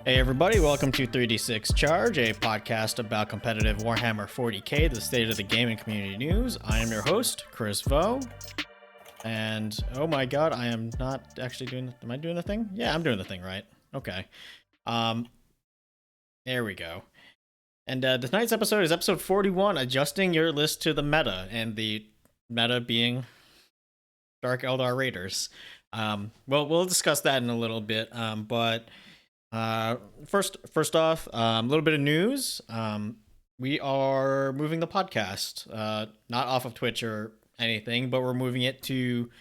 Hey everybody, welcome to 3D6 Charge, a podcast about competitive Warhammer 40k, the state of the gaming community news. I am your host, Chris Vo, and oh my god, I am not actually doing, am I doing the thing? Yeah, I'm doing the thing, right? Okay. There we go. And tonight's episode is episode 41, adjusting your list to the meta, and the meta being Dark Eldar Raiders. Well, we'll discuss that in a little bit, but first off, a little bit of news. We are moving the podcast, not off of Twitch or anything, but we're moving it to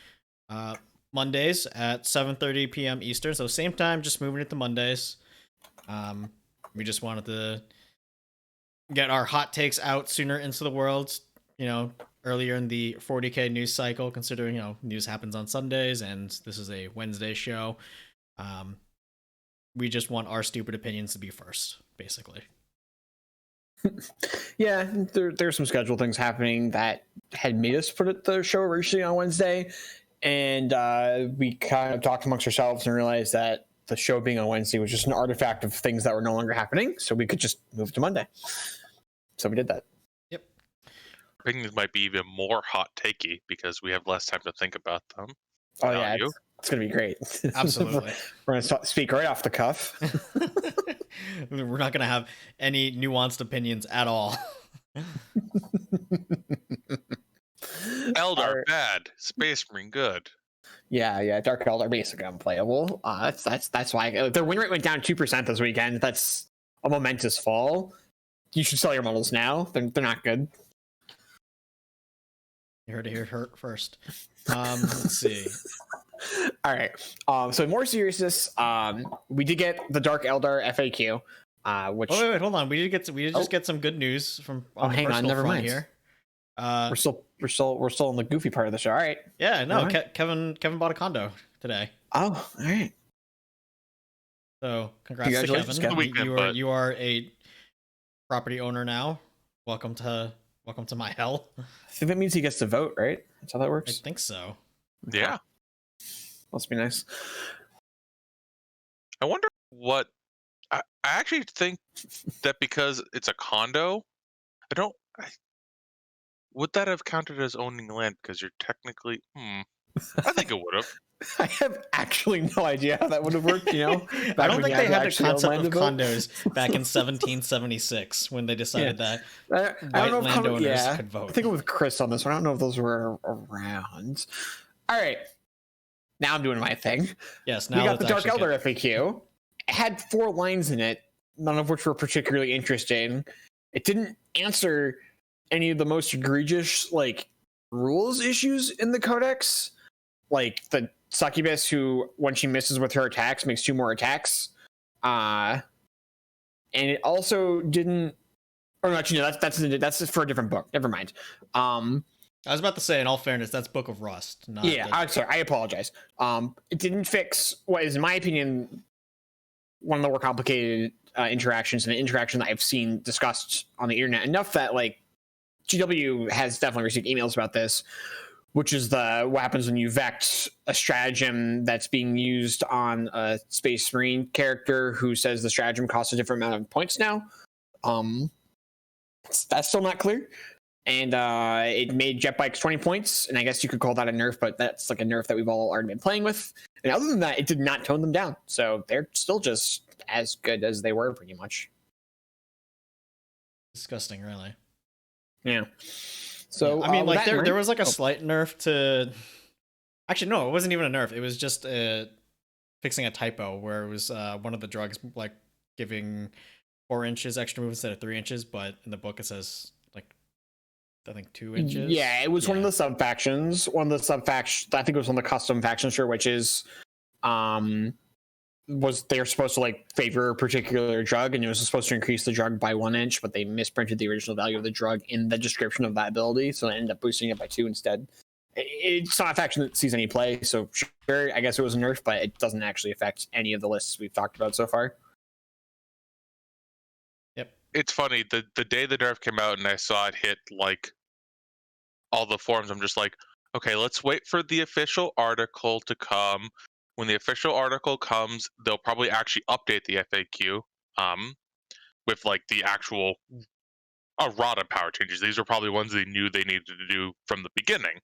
Mondays at 7:30 p.m. Eastern. So same time, just moving it to Mondays. We just wanted to get our hot takes out sooner into the world, earlier in the 40k news cycle, considering, news happens on Sundays and this is a Wednesday show. We just want our stupid opinions to be first, basically. Yeah, there's some schedule things happening that had made us put the show originally on Wednesday, and we kind of talked amongst ourselves and realized that the show being on Wednesday was just an artifact of things that were no longer happening, so we could just move to Monday. So we did that. I think this might be even more hot takey because we have less time to think about them. Oh yeah, it's going to be great. Absolutely. We're going to speak right off the cuff. We're not going to have any nuanced opinions at all. Eldar bad, Space Marine good. Yeah, Dark Eldar basically unplayable. That's why their win rate went down 2% this weekend. That's a momentous fall. You should sell your models now. They're not good. You heard it here first. Let's see. All right. So more seriousness. We did get the Dark Eldar FAQ. Which wait, hold on. We did just get some good news from. Hang on. Never mind. Here. We're still in the goofy part of the show. All right. Yeah. No. Right. Kevin bought a condo today. Oh, all right. So congrats to Kevin. You are a property owner now. Welcome to my hell. I think that means he gets to vote, right? That's how that works. I think so. Yeah. Must be nice. I wonder what... I actually think that because it's a condo, would that have counted as owning land? Because you're technically... I think it would have. I have actually no idea how that would have worked, I don't think they had the concept of condos back in 1776 when they decided that I don't know landowners could vote. I think with Chris on this one. I don't know if those were around. All right. Now I'm doing my thing. Yes, now we got the Dark Eldar FAQ. It had 4 lines in it, none of which were particularly interesting. It didn't answer any of the most egregious rules issues in the codex, like the succubus who, when she misses with her attacks, makes 2 more attacks. And it also didn't. Or not, that's for a different book. Never mind. I was about to say, in all fairness, that's Book of Rust. I'm sorry. I apologize. It didn't fix what is, in my opinion, one of the more complicated interactions, and an interaction that I've seen discussed on the internet enough that GW has definitely received emails about this, which is what happens when you vex a stratagem that's being used on a Space Marine character who says the stratagem costs a different amount of points now. That's still not clear. And it made jet bikes 20 points, and I guess you could call that a nerf, but that's like a nerf that we've all already been playing with. And other than that, it did not tone them down. So they're still just as good as they were, pretty much. Disgusting, really. Yeah. So I mean, there was a slight nerf to. Actually, no, it wasn't even a nerf. It was just fixing a typo where it was one of the drugs giving 4 inches extra move instead of 3 inches, but in the book it says I think 2 inches. Yeah, it was one of the sub factions. I think it was one of the custom factions, which is was they're supposed to favor a particular drug, and it was supposed to increase the drug by 1 inch, but they misprinted the original value of the drug in the description of that ability, so they ended up boosting it by 2 instead. It's not a faction that sees any play, so sure, I guess it was a nerf, but it doesn't actually affect any of the lists we've talked about so far. Yep. It's funny, the day the nerf came out and I saw it hit all the forums, I'm just like, okay, let's wait for the official article to come. When the official article comes, they'll probably actually update the FAQ um, with like the actual errata power changes. These are probably ones they knew they needed to do from the beginning.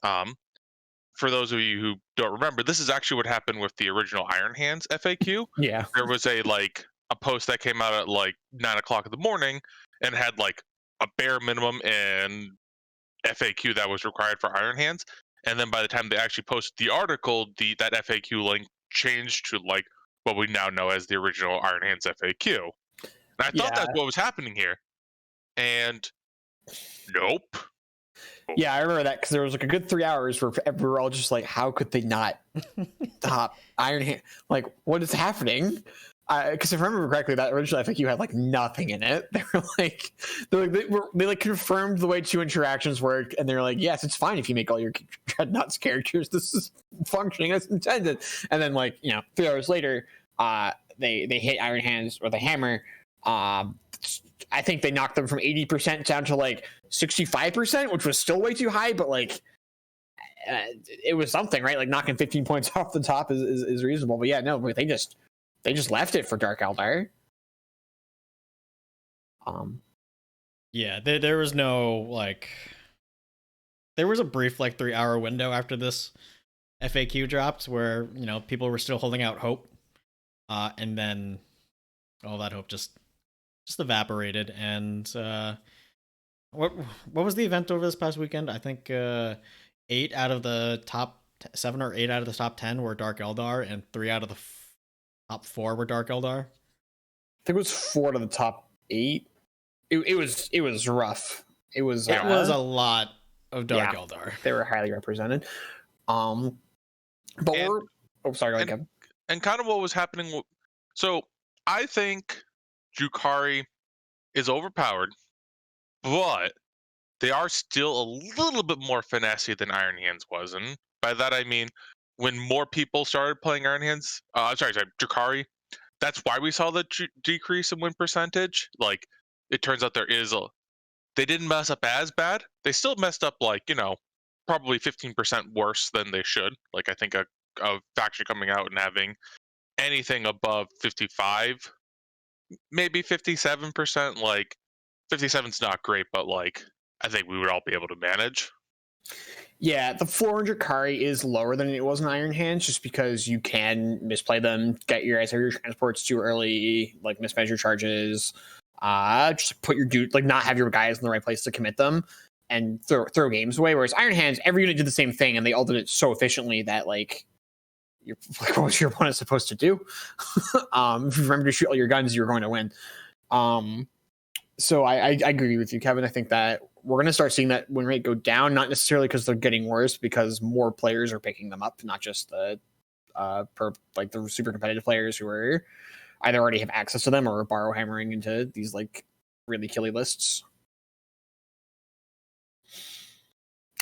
Um, for those of you who don't remember, this is actually what happened with the original Iron Hands FAQ. Yeah. There was a post that came out at like 9 o'clock in the morning and had like a bare minimum and FAQ that was required for Iron Hands. And then by the time they actually posted the article, that FAQ link changed to like what we now know as the original Iron Hands FAQ. And I thought Yeah. that's what was happening here. And nope. Yeah, I remember that because there was like a good 3 hours where we were all just like, how could they not top Iron Hand? Like, what is happening? Because if I remember correctly, that original FAQ had like nothing in it. They were like, they confirmed the way 2 interactions work, and they're like, yes, it's fine if you make all your Dreadnoughts characters. This is functioning as intended. And then 3 hours later, they hit Iron Hands with a hammer. I think they knocked them from 80% down to like 65%, which was still way too high, but it was something, right? Like knocking 15 points off the top is reasonable. But yeah, no, they just left it for Dark Eldar. Yeah, there was no there was a brief 3-hour window after this FAQ dropped where people were still holding out hope, and then all that hope just evaporated. And what was the event over this past weekend? I think 8 out of the top 7 or 8 out of the top 10 were Dark Eldar, and 3 out of the top 4 were Dark Eldar. I think it was 4 to the top 8. It was rough. It was a lot of Dark Eldar. They were highly represented. But sorry, go ahead, Kevin. And kind of what was happening. So I think Drukhari is overpowered, but they are still a little bit more finessey than Iron Hands was. And by that I mean when more people started playing Iron Hands, Drukhari, that's why we saw the decrease in win percentage. Like, it turns out they didn't mess up as bad. They still messed up probably 15% worse than they should. Like, I think a faction coming out and having anything above 55, maybe 57%, 57's not great, but I think we would all be able to manage. Yeah, the 400 Drukhari is lower than it was in Iron Hands, just because you can misplay them, get your transports too early, mismanage your charges, just put your dude, not have your guys in the right place to commit them, and throw games away. Whereas Iron Hands, every unit did the same thing, and they all did it so efficiently that what was your opponent supposed to do? If you remember to shoot all your guns, you're going to win. So I agree with you, Kevin. I think that we're going to start seeing that win rate go down, not necessarily because they're getting worse, because more players are picking them up, not just the super competitive players who are either already have access to them or are borrow hammering into these really killy lists.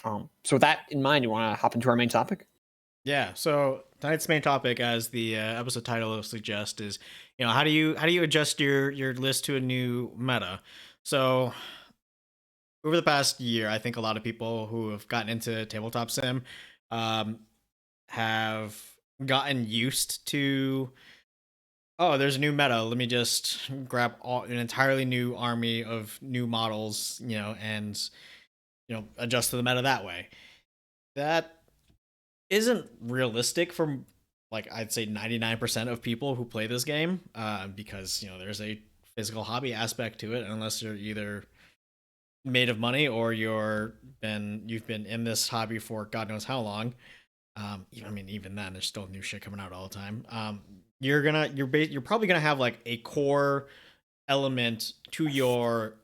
So with that in mind, you want to hop into our main topic? Yeah. So tonight's main topic, as the episode title suggests, is how do you adjust your list to a new meta. So over the past year, I think a lot of people who have gotten into tabletop sim have gotten used to, oh, there's a new meta, let me just grab an entirely new army of new models, and adjust to the meta that way. That isn't realistic for I'd say 99% of people who play this game, because there's a physical hobby aspect to it, unless you're either made of money or you've been in this hobby for God knows how long. Even then, there's still new shit coming out all the time. You're probably gonna have a core element to your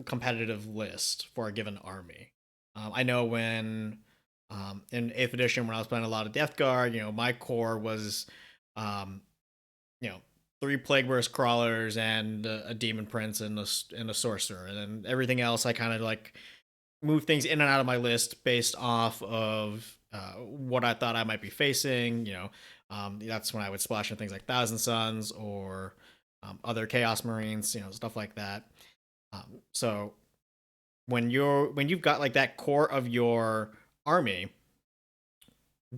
competitive list for a given army. I know when in 8th edition, when I was playing a lot of Death Guard, my core was 3 Plague Burst Crawlers and a Demon Prince and a Sorcerer, and then everything else I kind of move things in and out of my list based off of what I thought I might be facing. That's when I would splash in things like Thousand Suns or other Chaos Marines, stuff like that. So when you've got like that core of your army,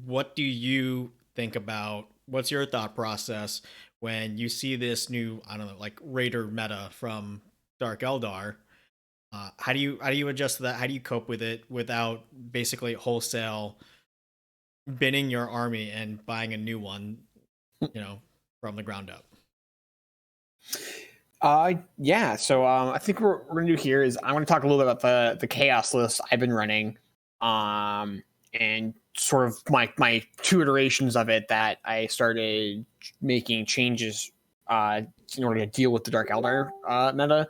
what do you think about? What's your thought process when you see this new, I don't know, like raider meta from Dark Eldar? How do you adjust to that? How do you cope with it without basically wholesale binning your army and buying a new one, from the ground up? Yeah. So I think what we're gonna do here is I want to talk a little bit about the chaos list I've been running, and sort of my two iterations of it that I started making changes in order to deal with the Dark Eldar meta.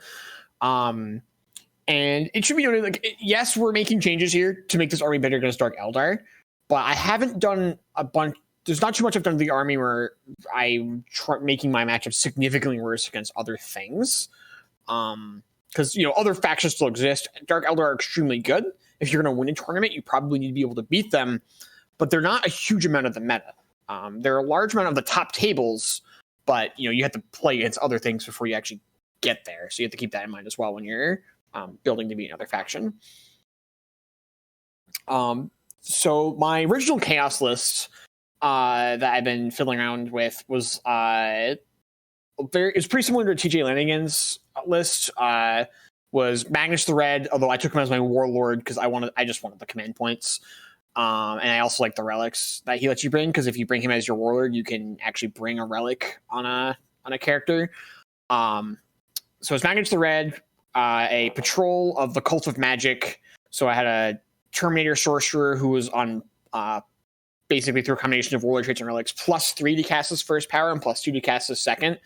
And it should be noted, like, yes, we're making changes here to make this army better against Dark Eldar, but I haven't done a bunch. There's not too much I've done to the army where I'm making my matchup significantly worse against other things. Because other factions still exist. Dark Eldar are extremely good. If you're going to win a tournament, you probably need to be able to beat them, but they're not a huge amount of the meta. They're a large amount of the top tables, but you have to play against other things before you actually get there. So you have to keep that in mind as well when you're building to beat another faction. So my original chaos list that I've been fiddling around with was it's pretty similar to TJ Lanigan's list. Was Magnus the Red, although I took him as my warlord because I just wanted the command points. And I also like the relics that he lets you bring, because if you bring him as your warlord, you can actually bring a relic on a character. So it's Magnus the Red, a patrol of the Cult of Magic. So I had a Terminator Sorcerer who was on basically through a combination of warlord traits and relics, +3 to cast his first power and +2 to cast his second.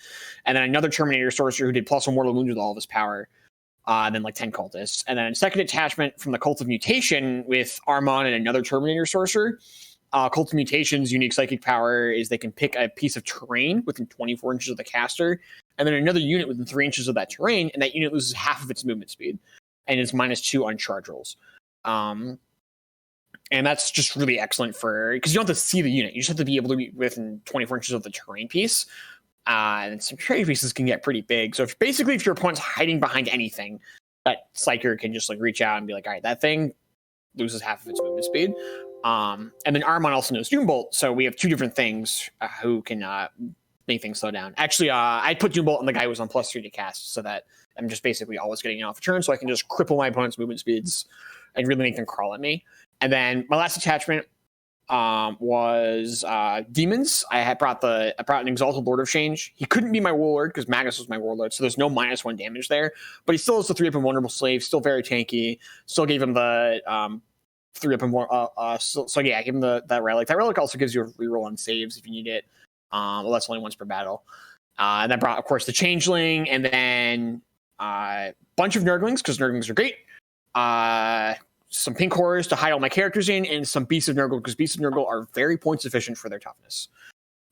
And then another Terminator Sorcerer who did +1 mortal wounds with all of his power. And then like 10 cultists. And then second attachment from the Cult of Mutation with Armon and another Terminator Sorcerer. Cult of Mutation's unique psychic power is they can pick a piece of terrain within 24 inches of the caster, and then another unit within 3 inches of that terrain, and that unit loses half of its movement speed, and it's -2 on charge rolls. And that's just really excellent because you don't have to see the unit. You just have to be able to be within 24 inches of the terrain piece. And some terrain pieces can get pretty big. So if your opponent's hiding behind anything, that Psyker can just like reach out and be like, all right, that thing loses half of its movement speed. And then Armon also knows Doombolt. So we have two different things who can make things slow down. Actually, I put Doombolt on the guy who was on +3 to cast, so that I'm just basically always getting it off a turn, so I can just cripple my opponent's movement speeds and really make them crawl at me. And then my last attachment was demons. I brought an Exalted Lord of Change. He couldn't be my warlord because Magnus was my warlord, so there's no -1 damage there. But he still has the 3-up invulnerable slave, still very tanky. Still gave him the 3-up invulnerable. So yeah, I gave him that relic. That relic also gives you a reroll on saves if you need it. Well, that's only once per battle. And I brought, of course, the Changeling, and then a bunch of Nurglings, because Nurglings are great. Some pink horrors to hide all my characters in, and some Beasts of Nurgle, because Beasts of Nurgle are very points efficient for their toughness.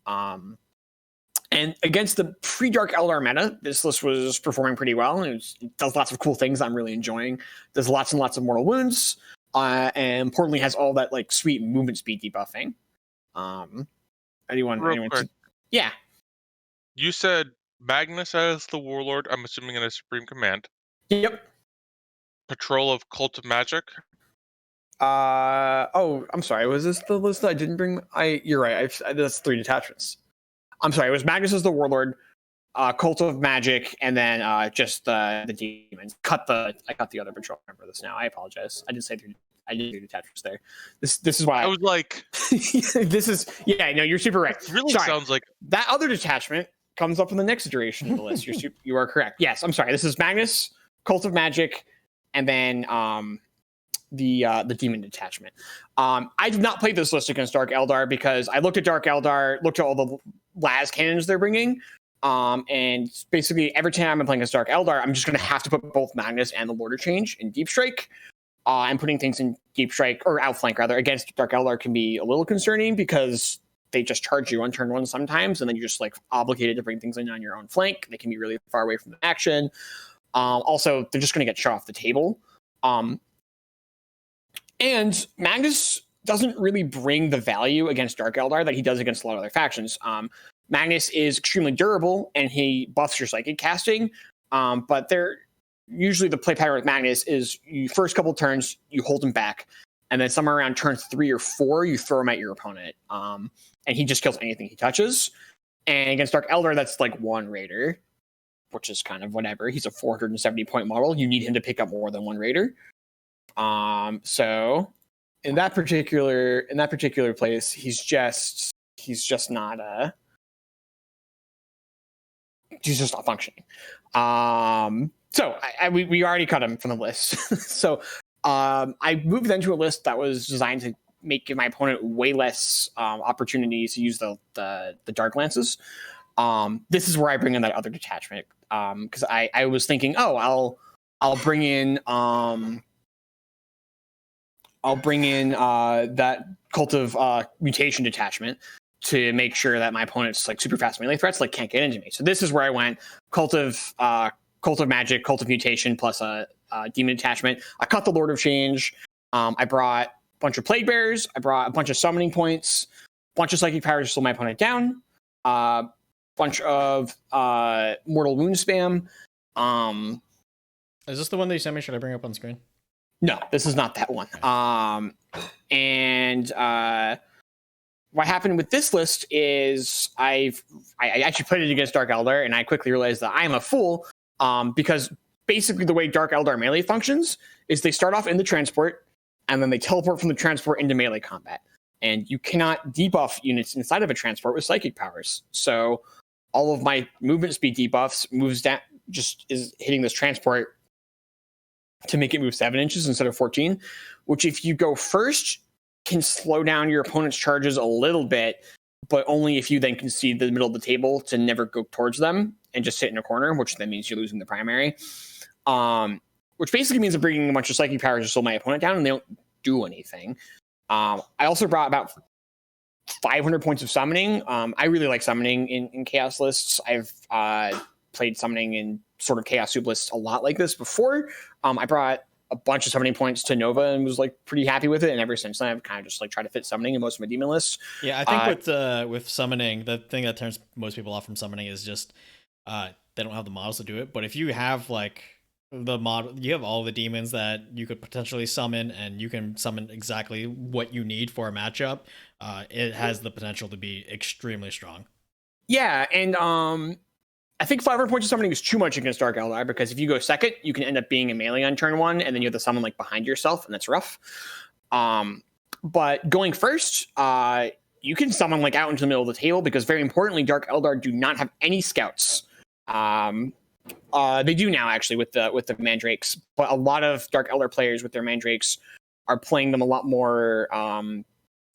And against the pre-Dark Eldar meta, this list was performing pretty well. It does lots of cool things I'm really enjoying. Does lots and lots of mortal wounds, and importantly has all that like sweet movement speed debuffing. Anyone? Yeah. You said Magnus as the warlord. I'm assuming in a supreme command. Yep. Patrol of Cult of Magic. I'm sorry. Was this the list that I didn't bring? You're right. That's 3 detachments. I'm sorry. It was Magnus as the warlord, Cult of Magic, and then just the demons. I cut the other patrol. I remember this now. I apologize. I did say 3. I did 3 detachments there. This is why I was like, this is no. You're super right. It really sorry. sounds like that other detachment comes up in the next iteration of the list. You are correct. Yes. I'm sorry. This is Magnus, Cult of Magic, and then the demon detachment. I did not play this list against Dark Eldar because I looked at Dark Eldar, looked at all the las cannons they're bringing, and basically every time I'm playing against Dark Eldar, I'm just going to have to put both Magnus and the Lord of Change in Deep Strike. And putting things in Deep Strike, or Outflank rather, against Dark Eldar can be a little concerning because they just charge you on turn 1 sometimes, and then you're just like obligated to bring things in on your own flank. They can be really far away from the action. Also, they're just going to get shot off the table. And Magnus doesn't really bring the value against Dark Eldar that he does against a lot of other factions. Magnus is extremely durable, and he buffs your psychic casting, but usually the play pattern with Magnus is you first couple turns you hold him back, and then somewhere around turn 3 or 4 you throw him at your opponent, and he just kills anything he touches. And against Dark Eldar, that's like 1 raider, which is kind of whatever. He's a 470 point model. You need him to pick up more than 1 raider. So in that particular place, he's just not he's just not functioning. So we already cut him from the list. So I moved then to a list that was designed to give my opponent way less opportunities to use the Dark Lances. This is where I bring in that other detachment, because I was thinking, I'll bring in that Cult of Mutation detachment to make sure that my opponent's like super fast melee threats like can't get into me. So this is where I went Cult of Magic, Cult of Mutation plus a demon detachment. I cut the Lord of Change. I brought a bunch of Plague Bearers. I brought a bunch of summoning points, a bunch of psychic powers to slow my opponent down, bunch of mortal wound spam. Is this the one that you sent me? Should I bring up on screen? No, this is not that one. What happened with this list is I actually played it against Dark Eldar, and I quickly realized that I am a fool, because basically the way Dark Eldar melee functions is they start off in the transport, and then they teleport from the transport into melee combat. And you cannot debuff units inside of a transport with psychic powers. So all of my movement speed debuffs moves down, just is hitting this transport to make it move 7 inches instead of 14, which if you go first can slow down your opponent's charges a little bit, but only if you then concede the middle of the table to never go towards them and just sit in a corner, which then means you're losing the primary. Which basically means I'm bringing a bunch of psychic powers to slow my opponent down, and they don't do anything. I also brought about 500 points of summoning. I really like summoning in chaos lists. I've played summoning in sort of chaos soup lists a lot like this before. I brought a bunch of summoning points to Nova and was like pretty happy with it. And ever since then, I've kind of just like tried to fit summoning in most of my demon lists. Yeah, I think with summoning, the thing that turns most people off from summoning is just they don't have the models to do it. But if you have like the model, you have all the demons that you could potentially summon, and you can summon exactly what you need for a matchup. It has the potential to be extremely strong. Yeah, and I think 500 points of summoning is too much against Dark Eldar, because if you go second, you can end up being a melee on turn 1, and then you have to summon like behind yourself, and that's rough. But going first, you can summon like out into the middle of the table, because very importantly, Dark Eldar do not have any scouts. They do now actually with the mandrakes, but a lot of Dark Eldar players with their mandrakes are playing them a lot more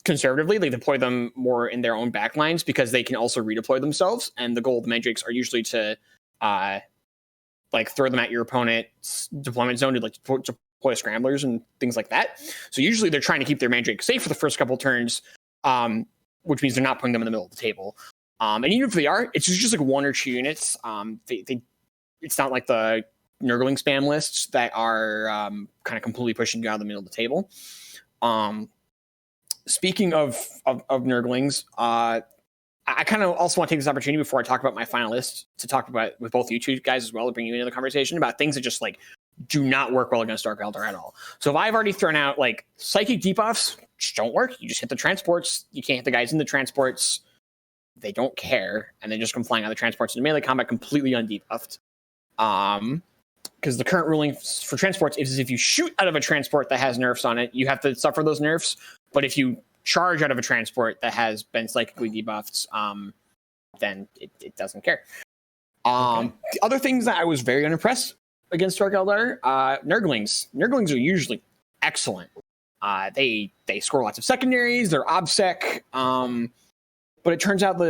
conservatively. They deploy them more in their own backlines because they can also redeploy themselves. And the goal of the mandrakes are usually to like throw them at your opponent's deployment zone to like deploy scramblers and things like that. So usually they're trying to keep their mandrake safe for the first couple turns, which means they're not putting them in the middle of the table. And even if they are, it's just like 1 or 2 units. It's not like the Nurgling spam lists that are kind of completely pushing you out of the middle of the table. Speaking of Nurglings, I kind of also want to take this opportunity before I talk about my final list to talk about with both you two guys as well, to bring you into the conversation about things that just like do not work well against Dark Eldar at all. So if I've already thrown out like psychic debuffs, just don't work. You just hit the transports. You can't hit the guys in the transports. They don't care, and they just come flying out of the transports into melee combat completely undebuffed. Because the current ruling for transports is if you shoot out of a transport that has nerfs on it, you have to suffer those nerfs. But if you charge out of a transport that has been psychically debuffed, then it doesn't care. The other things that I was very unimpressed against Dark Eldar, Nurglings. Nurglings are usually excellent. They score lots of secondaries. They're obsec. But it turns out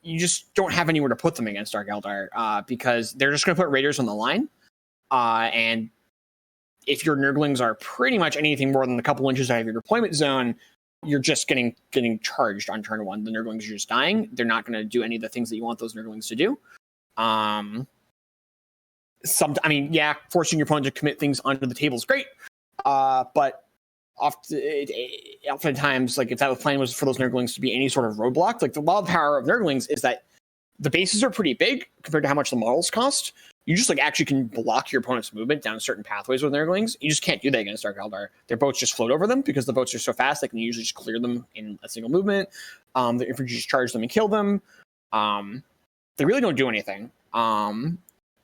you just don't have anywhere to put them against Dark Eldar, because they're just going to put raiders on the line. And if your Nurglings are pretty much anything more than a couple inches out of your deployment zone, you're just getting charged on turn 1. The Nurglings are just dying. They're not going to do any of the things that you want those Nurglings to do. Forcing your opponent to commit things under the table is great, but oftentimes, like if that plan was for those Nurglings to be any sort of roadblock, like the wild power of Nurglings is that the bases are pretty big compared to how much the models cost. you just like actually can block your opponent's movement down certain pathways with Nurglings. You just can't do that against Dark Eldar. Their boats just float over them because the boats are so fast they can usually just clear them in a single movement. The infantry just charge them and kill them. They really don't do anything. Are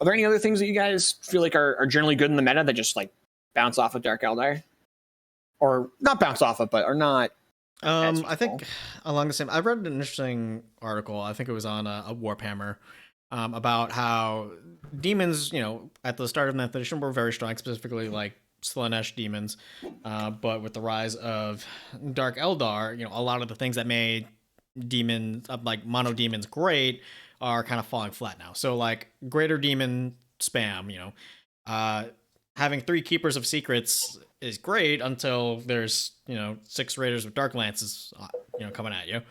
there any other things that you guys feel like are generally good in the meta that just like bounce off of Dark Eldar? Or not bounce off of, but are not. I think along the same. I read an interesting article. I think it was on a Warhammer about how demons, at the start of the 9th edition, were very strong, specifically like Slaanesh demons. But with the rise of Dark Eldar, a lot of the things that made demons, like mono demons, great, are kind of falling flat now. So like greater demon spam, having 3 keepers of secrets is great until there's 6 raiders with dark lances coming at you,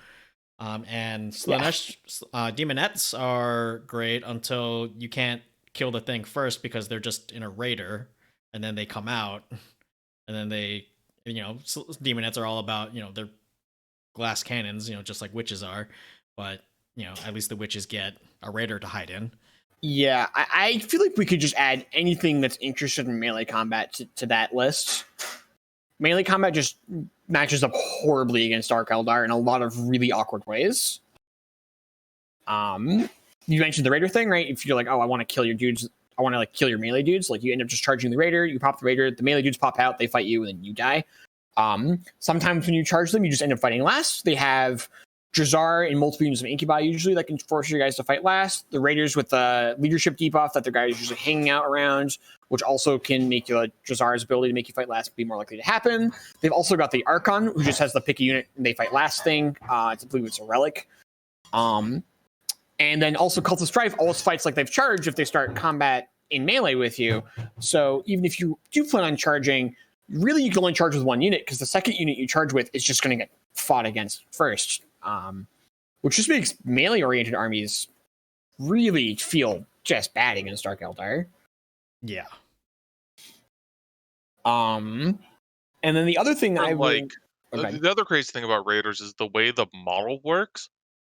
and Slaanesh demonettes are great until you can't kill the thing first because they're just in a raider, and then they come out, and then they demonettes are all about their glass cannons, just like witches are, but at least the witches get a raider to hide in. Yeah, I feel like we could just add anything that's interested in melee combat to that list. Melee combat just matches up horribly against Dark Eldar in a lot of really awkward ways. You mentioned the raider thing, right? If you're like, oh, I want to kill your dudes, I want to like kill your melee dudes, like you end up just charging the raider, you pop the raider, the melee dudes pop out, they fight you, and then you die. Sometimes when you charge them, you just end up fighting last. They have Drukhari and multiple units of Incubi usually that can force your guys to fight last. The Raiders with the leadership debuff that their guys usually hanging out around, which also can make Drukhari's ability to make you fight last be more likely to happen. They've also got the Archon, who just has the pick a unit and they fight last thing. I believe it's a relic. And then also Cult of Strife always fights like they've charged if they start combat in melee with you. So even if you do plan on charging, really you can only charge with 1 unit because the second unit you charge with is just going to get fought against first. Which just makes melee-oriented armies really feel just bad against Dark Eldar. Yeah. And then the other thing the other crazy thing about Raiders is the way the model works.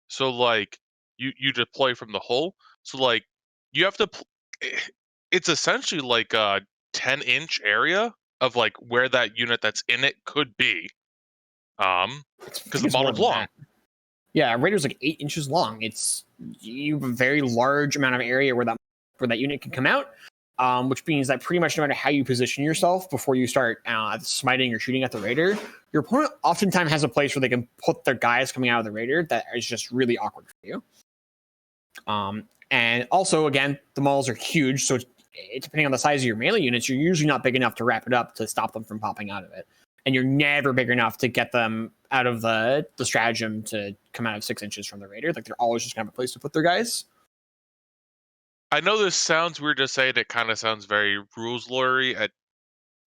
So like you deploy from the hull. So like you have to. It's essentially like a 10-inch area of like where that unit that's in it could be. Because the model's long. Yeah, Raider's like 8 inches long. You have a very large amount of area where that unit can come out, which means that pretty much no matter how you position yourself before you start smiting or shooting at the Raider, your opponent oftentimes has a place where they can put their guys coming out of the Raider that is just really awkward for you. And also, again, the models are huge, so depending on the size of your melee units, you're usually not big enough to wrap it up to stop them from popping out of it. And you're never big enough to get them out of the stratagem to come out of 6 inches from the Raider. Like they're always just kind of a place to put their guys. I know this sounds weird to say, it kind of sounds very rules lawyery,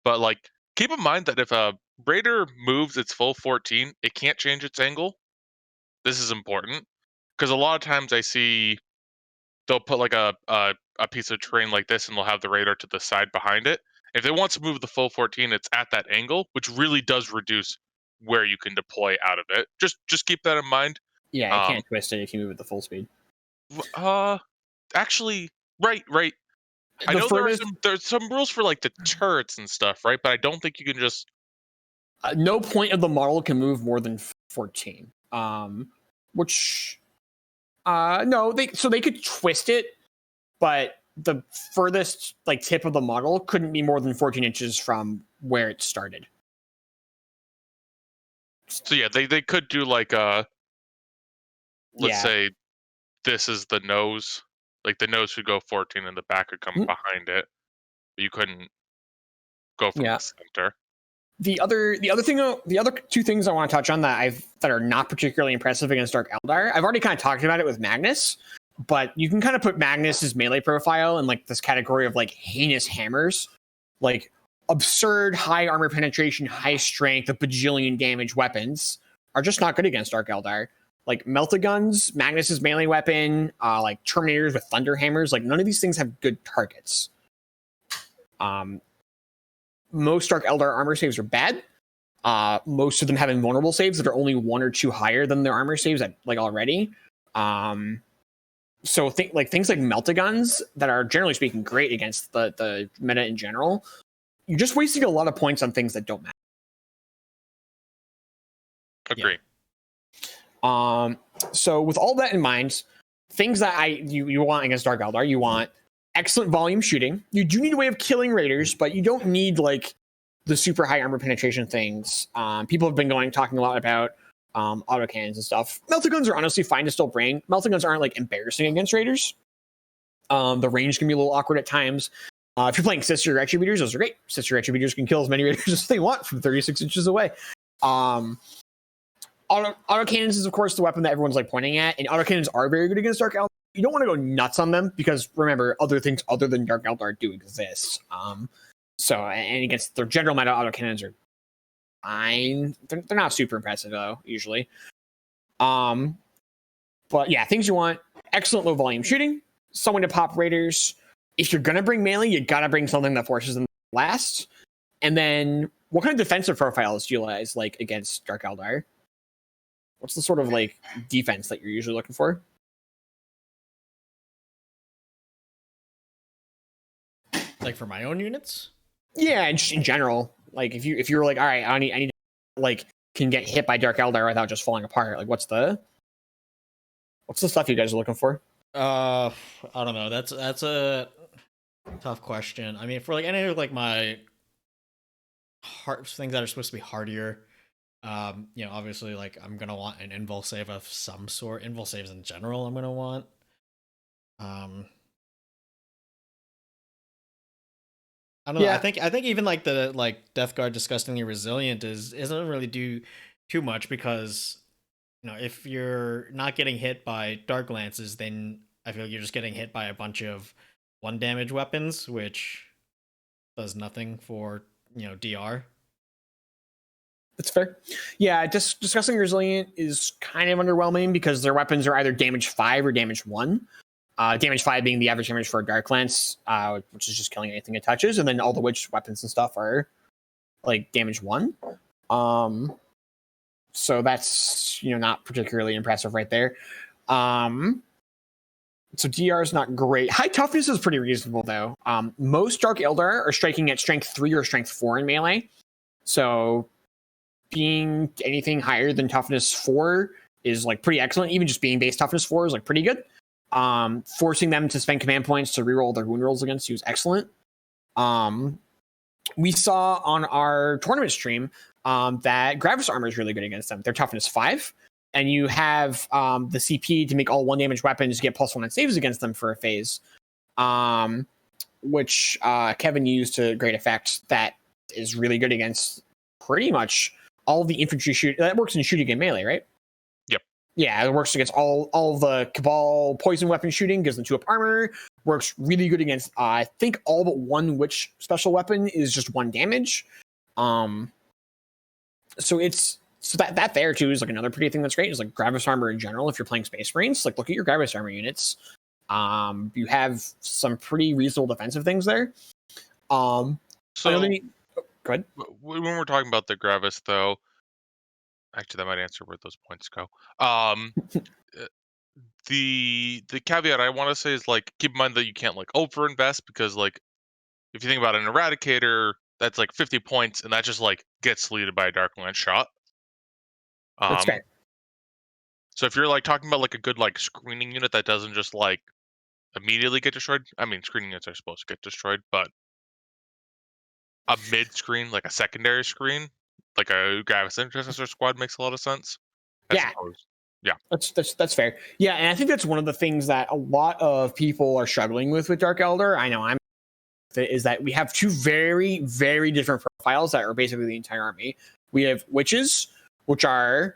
but like keep in mind that if a Raider moves its full 14, it can't change its angle. This is important because a lot of times I see they'll put like a piece of terrain like this and they'll have the Raider to the side behind it. If they want to move the full 14, it's at that angle, which really does reduce where you can deploy out of it. Just keep that in mind. Yeah, I can't twist it if you move at the full speed. Actually, right. I know there's some rules for like the turrets and stuff, right? But I don't think you can just. No point of the model can move more than 14. Which, no, they could twist it, but the furthest like tip of the model couldn't be more than 14 inches from where it started. So yeah, they could do like let's say this is the nose, like the nose could go 14 and the back could come behind it, but you couldn't go from the center. The other 2 things I want to touch on that are not particularly impressive against Dark Eldar. I've already kind of talked about it with Magnus, but you can kind of put Magnus's melee profile in like this category of like heinous hammers, like absurd high armor penetration, high strength, a bajillion damage weapons are just not good against Dark Eldar. Like Meltaguns, Magnus's melee weapon, like Terminators with Thunder Hammers, like none of these things have good targets. Most Dark Eldar armor saves are bad. Most of them have invulnerable saves that are only 1 or 2 higher than their armor saves already. So things like meltaguns that are generally speaking great against the meta in general. You're just wasting a lot of points on things that don't matter. Agree. So with all that in mind, things that you want against Dark Eldar, you want excellent volume shooting. You do need a way of killing raiders, but you don't need like the super high armor penetration things. People have been talking a lot about autocannons and stuff. Meltaguns are honestly fine to still bring. Meltaguns aren't like embarrassing against raiders. The range can be a little awkward at times. If you're playing Sister Retributors, those are great. Sister Retributors can kill as many raiders as they want from 36 inches away. Autocannons is, of course, the weapon that everyone's like pointing at, and autocannons are very good against Dark Eldar. You don't want to go nuts on them because, remember, other things other than Dark Eldar do exist. And against their general meta, autocannons are fine. They're not super impressive, though, usually. But yeah, things you want: excellent low volume shooting, someone to pop raiders. If you're gonna bring melee, you gotta bring something that forces them to last. And then, what kind of defensive profiles do you guys like against Dark Eldar? What's the sort of like defense that you're usually looking for? Like for my own units? Yeah, just in general. Like if you're like, all right, I need like can get hit by Dark Eldar without just falling apart. Like what's the stuff you guys are looking for? I don't know. That's a tough question. I mean, for like any of like my hard things that are supposed to be hardier, obviously like I'm gonna want an invul save of some sort. Invul saves in general, I'm gonna want. I don't know. I think even like the Death Guard disgustingly resilient isn't really do too much because if you're not getting hit by Dark Lances, then I feel like you're just getting hit by a bunch of 1 damage weapons, which does nothing for DR. That's fair. Yeah, just discussing resilient is kind of underwhelming because their weapons are either damage 5 or damage 1. Damage 5 being the average damage for a Dark Lance, which is just killing anything it touches, and then all the witch weapons and stuff are like damage 1. So that's not particularly impressive right there. So DR is not great. High toughness is pretty reasonable though. Most Dark Eldar are striking at strength 3 or strength 4 in melee. So being anything higher than toughness 4 is like pretty excellent. Even just being base toughness 4 is like pretty good. Forcing them to spend command points to reroll their wound rolls against you is excellent. We saw on our tournament stream that Gravis armor is really good against them. They're toughness 5. And you have the CP to make all 1 damage weapons get +1 on saves against them for a phase, which Kevin used to great effect. That is really good against pretty much all the infantry shoot. That works in shooting and melee, right? Yep. Yeah, it works against all the Cabal poison weapon shooting, gives them 2 up armor. Works really good against, I think, all but 1 witch special weapon is just 1 damage. So that there too is like another pretty thing that's great is like Gravis armor in general. If you're playing Space Marines, like look at your Gravis armor units. You have some pretty reasonable defensive things there. So go ahead. When we're talking about the Gravis, though, actually that might answer where those points go. The caveat I want to say is like keep in mind that you can't like overinvest because like if you think about an Eradicator, that's like 50 points, and that just like gets deleted by a Dark Lance shot. That's fair. So if you're like talking about like a good like screening unit that doesn't just like immediately get destroyed, I mean screening units are supposed to get destroyed, but a mid screen, like a secondary screen, like a Gravis Intercessor squad makes a lot of sense. I suppose. Yeah. That's fair. Yeah, and I think that's one of the things that a lot of people are struggling with Dark Eldar. I know is that we have 2 very, very different profiles that are basically the entire army. We have witches, which are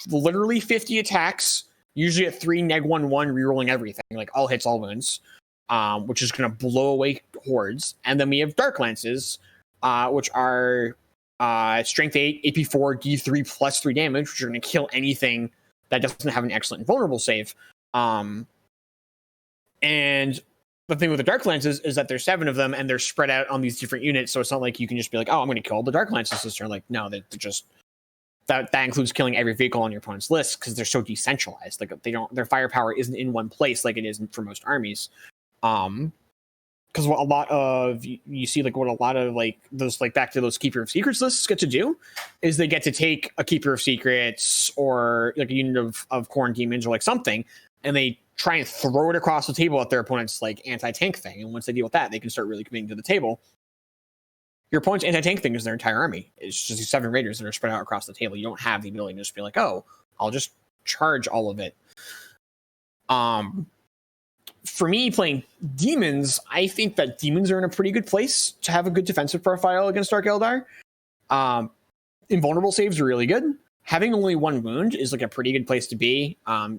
literally 50 attacks, usually at 3 -1/1, rerolling everything, like all hits, all wounds, which is going to blow away hordes. And then we have Dark Lances, which are strength 8, AP4, D3 plus 3 damage, which are going to kill anything that doesn't have an excellent vulnerable save. And the thing with the Dark Lances is that there's 7 of them and they're spread out on these different units. So it's not like you can just be like, oh, I'm going to kill the Dark Lances this turn. Like, no, they're just that includes killing every vehicle on your opponent's list because they're so decentralized. Like their firepower isn't in one place like it is for most armies. Because what a lot of you see, like what a lot of like those, like back to those Keeper of Secrets lists get to do is they get to take a Keeper of Secrets or like a unit of Khorne demons or like something, and they try and throw it across the table at their opponent's like anti-tank thing. And once they deal with that, they can start really committing to the table. Your opponent's anti-tank thing is their entire army. It's just these 7 raiders that are spread out across the table. You don't have the ability to just be like, oh, I'll just charge all of it. For me, playing demons, I think that demons are in a pretty good place to have a good defensive profile against Dark Eldar. Invulnerable saves are really good. Having only 1 wound is like a pretty good place to be.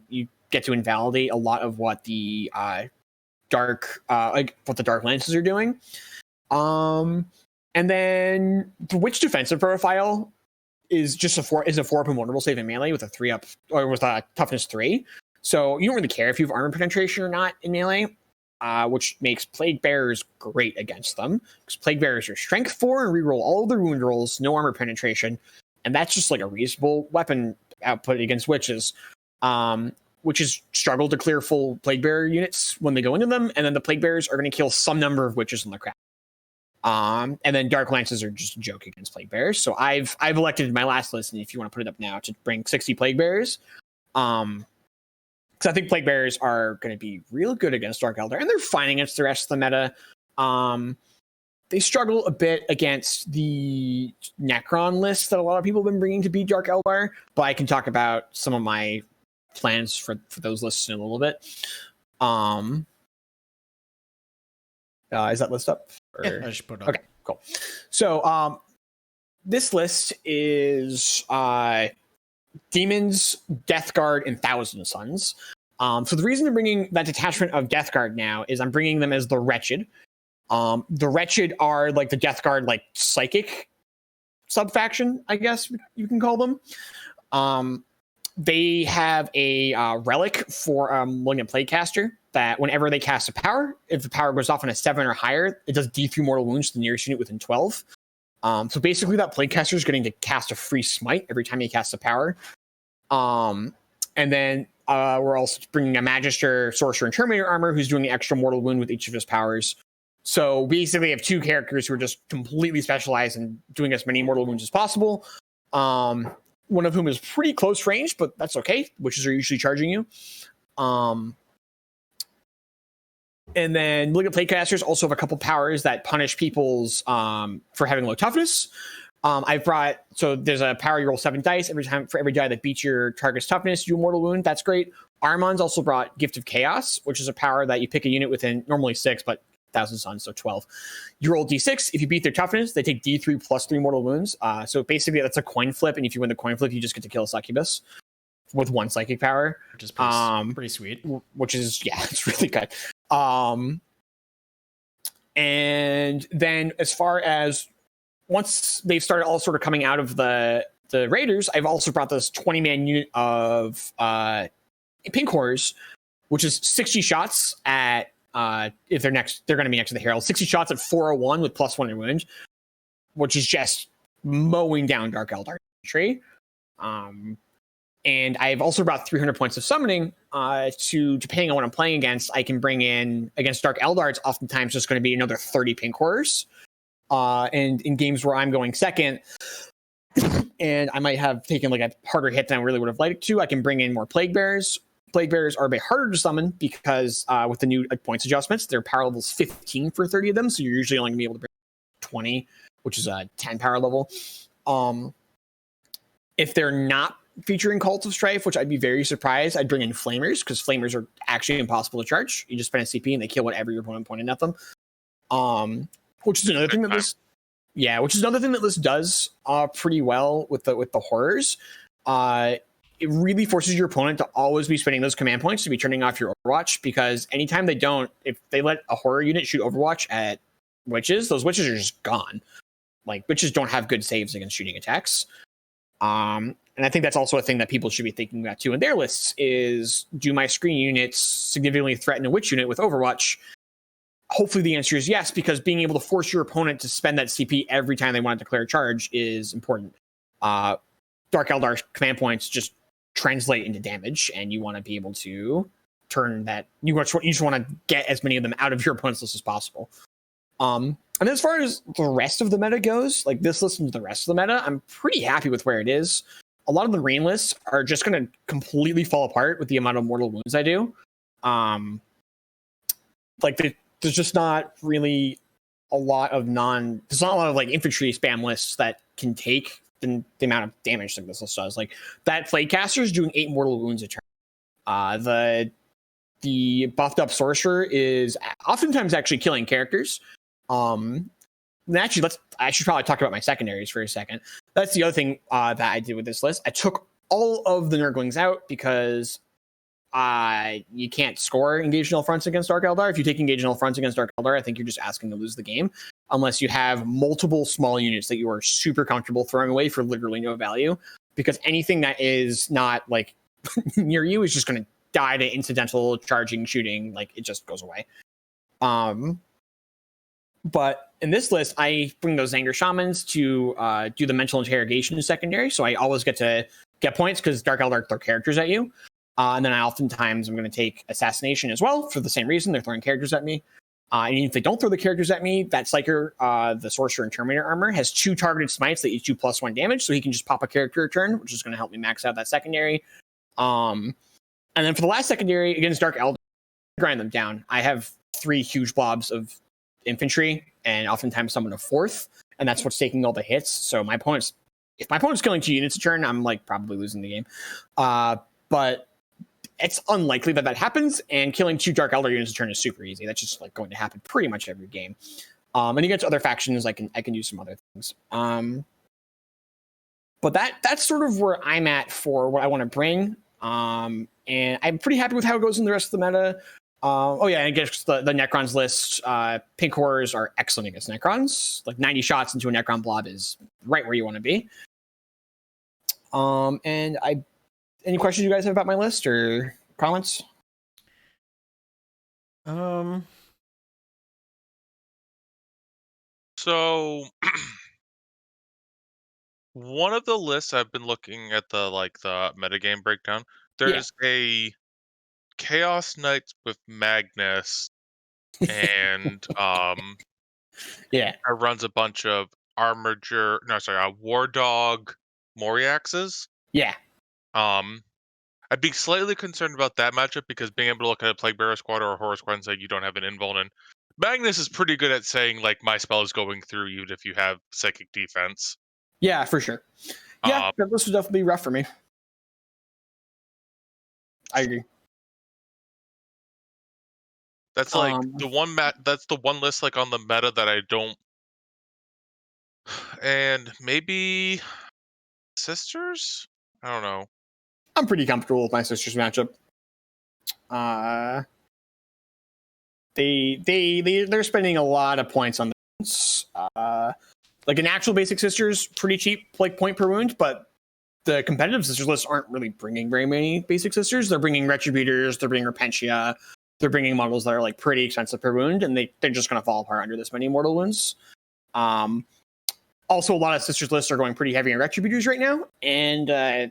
You get to invalidate a lot of what the dark lances are doing. And then the witch defensive profile is just a 4-up invulnerable save in melee with a 3-up or with a toughness 3. So you don't really care if you have armor penetration or not in melee, which makes Plague Bearers great against them. Because Plague Bearers are strength 4 and reroll all of their wound rolls, no armor penetration. And that's just like a reasonable weapon output against witches. Witches struggle to clear full Plague Bearer units when they go into them, and then the Plague Bearers are going to kill some number of witches in the crowd. And then Dark Lances are just a joke against Plague Bearers. So I've elected my last list, and if you want to put it up now, to bring 60 Plague Bearers. Because I think Plague Bearers are going to be real good against Dark Eldar, and they're fine against the rest of the meta. They struggle a bit against the Necron list that a lot of people have been bringing to beat Dark Eldar, but I can talk about some of my plans for those lists in a little bit. Is that list up? Or? Yeah, I just put it up. Okay, cool. So this list is Demons, Death Guard, and Thousand Suns. So the reason I'm bringing that detachment of Death Guard now is I'm bringing them as the Wretched. The Wretched are like the Death Guard, like psychic subfaction, I guess you can call them. They have a relic for Malignant Plaguecaster that whenever they cast a power, if the power goes off on a 7 or higher, it does D3 mortal wounds to the nearest unit within 12. So basically that Plaguecaster is getting to cast a free smite every time he casts a power. And then we're also bringing a Magister, Sorcerer, and Terminator armor who's doing the extra mortal wound with each of his powers. So basically, we have 2 characters who are just completely specialized in doing as many mortal wounds as possible. One of whom is pretty close range, but that's okay. Witches are usually charging you. And then Malignant Plaguecasters also have a couple powers that punish people's for having low toughness. So there's a power you roll 7 dice for every die that beats your target's toughness, you do a mortal wound. That's great. Armon's also brought Gift of Chaos, which is a power that you pick a unit within normally 6, but Thousand Suns, so 12. You roll D6. If you beat their toughness, they take D3 plus 3 mortal wounds. So basically, that's a coin flip, and if you win the coin flip, you just get to kill a succubus with 1 psychic power, which is pretty sweet. Which is it's really good. And then as far as once they've started all sort of coming out of the raiders, I've also brought this 20-man unit of pink horrors, which is 60 shots at. If they're going to be next to the Herald, 60 shots at 401 with +1 in wound, which is just mowing down Dark Eldar tree. And I've also brought 300 points of summoning to, depending on what I'm playing against, I can bring in, against Dark Eldar, it's oftentimes just going to be another 30 pink horrors. And in games where I'm going second, and I might have taken like a harder hit than I really would have liked to, I can bring in more Plague Bearers. Plague Bearers are a bit harder to summon because with the new points adjustments, their power level is 15 for 30 of them. So you're usually only going to be able to bring 20, which is a 10 power level. If they're not featuring Cult of Strife, which I'd be very surprised, I'd bring in Flamers because Flamers are actually impossible to charge. You just spend a CP and they kill whatever your opponent pointed at them. Which is another thing that this does pretty well with the horrors. It really forces your opponent to always be spending those command points to be turning off your Overwatch, because anytime they don't, if they let a horror unit shoot Overwatch at witches, those witches are just gone. Like, witches don't have good saves against shooting attacks. And I think that's also a thing that people should be thinking about too in their lists is, do my screen units significantly threaten a witch unit with Overwatch? Hopefully the answer is yes, because being able to force your opponent to spend that CP every time they want to declare a charge is important. Dark Eldar command points just translate into damage, and you want to be able to turn that. You just want to get as many of them out of your opponent's list as possible. And as far as the rest of the meta goes, like this list and the rest of the meta, I'm pretty happy with where it is. A lot of the rain lists are just going to completely fall apart with the amount of mortal wounds I do. There's just not really a lot of there's not a lot of like infantry spam lists that can take the amount of damage that this list does. Like that plague caster is doing 8 mortal wounds a turn. The buffed up sorcerer is oftentimes actually killing characters. And actually, I should probably talk about my secondaries for a second. That's the other thing that I did with this list. I took all of the Nurglings out because you can't score engaged in all fronts against Dark Eldar. If you take engaged in all fronts against Dark Eldar, I think you're just asking to lose the game, unless you have multiple small units that you are super comfortable throwing away for literally no value. Because anything that is not like near you is just going to die to incidental charging, shooting. Like it just goes away. But in this list, I bring those Anger Shamans to do the mental interrogation in secondary. So I always get to get points because Dark Eldar throw characters at you. And then I oftentimes I'm going to take Assassination as well for the same reason. They're throwing characters at me. And if they don't throw the characters at me, that Psyker, the Sorcerer and Terminator armor, has 2 targeted smites that each do +1 damage. So he can just pop a character a turn, which is going to help me max out that secondary. And then for the last secondary against Dark Eldar, grind them down. I have 3 huge blobs of infantry and oftentimes summon a 4th, and that's what's taking all the hits. So if my opponent's killing 2 units a turn, I'm like probably losing the game. But it's unlikely that happens, and killing 2 Dark Eldar units a turn is super easy. That's just like going to happen pretty much every game. And against other factions, I can use some other things. But that's sort of where I'm at for what I want to bring. And I'm pretty happy with how it goes in the rest of the meta. And against the Necrons list, pink horrors are excellent against Necrons. Like 90 shots into a Necron blob is right where you want to be. Any questions you guys have about my list or comments? So one of the lists I've been looking at the metagame breakdown. There's a Chaos Knights with Magnus, and it runs a bunch of War Dog Moriaxes. Yeah. I'd be slightly concerned about that matchup because being able to look at a Plague Bearer squad or a Horror squad and say you don't have an invuln, and Magnus is pretty good at saying like my spell is going through you if you have psychic defense. Yeah, for sure. Yeah, this would definitely be rough for me. I agree. That's like that's the one list like on the meta that I don't. And maybe Sisters? I don't know. I'm pretty comfortable with my Sisters matchup. They're spending a lot of points on this. Like an actual basic Sisters, pretty cheap, like point per wound, but the competitive Sisters lists aren't really bringing very many basic Sisters. They're bringing Retributors, they're bringing Repentia, they're bringing models that are like pretty expensive per wound, and they're just going to fall apart under this many mortal wounds. Also, a lot of Sisters lists are going pretty heavy on Retributors right now, and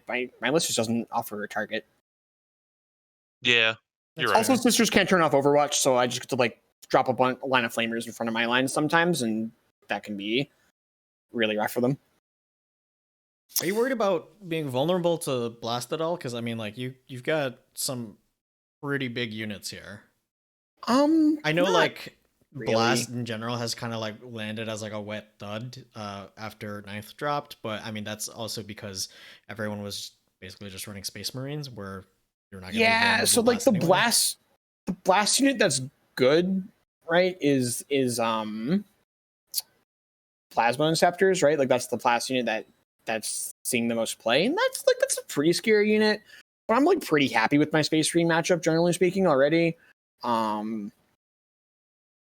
my list just doesn't offer a target. Yeah, you're also, right. Sisters can't turn off Overwatch, so I just get to like drop a line of Flamers in front of my lines sometimes, and that can be really rough for them. Are you worried about being vulnerable to blast at all? Because I mean, like you've got some pretty big units here. I know like really. Blast in general has kind of like landed as like a wet thud after 9th dropped, but I mean that's also because everyone was basically just running Space Marines where you're not gonna so like the anyway. blast unit that's good, right, is Plasma Inceptors, right? Like that's the blast unit that's seeing the most play, and that's a pretty scary unit. But I'm like pretty happy with my Space Marine matchup, generally speaking, already.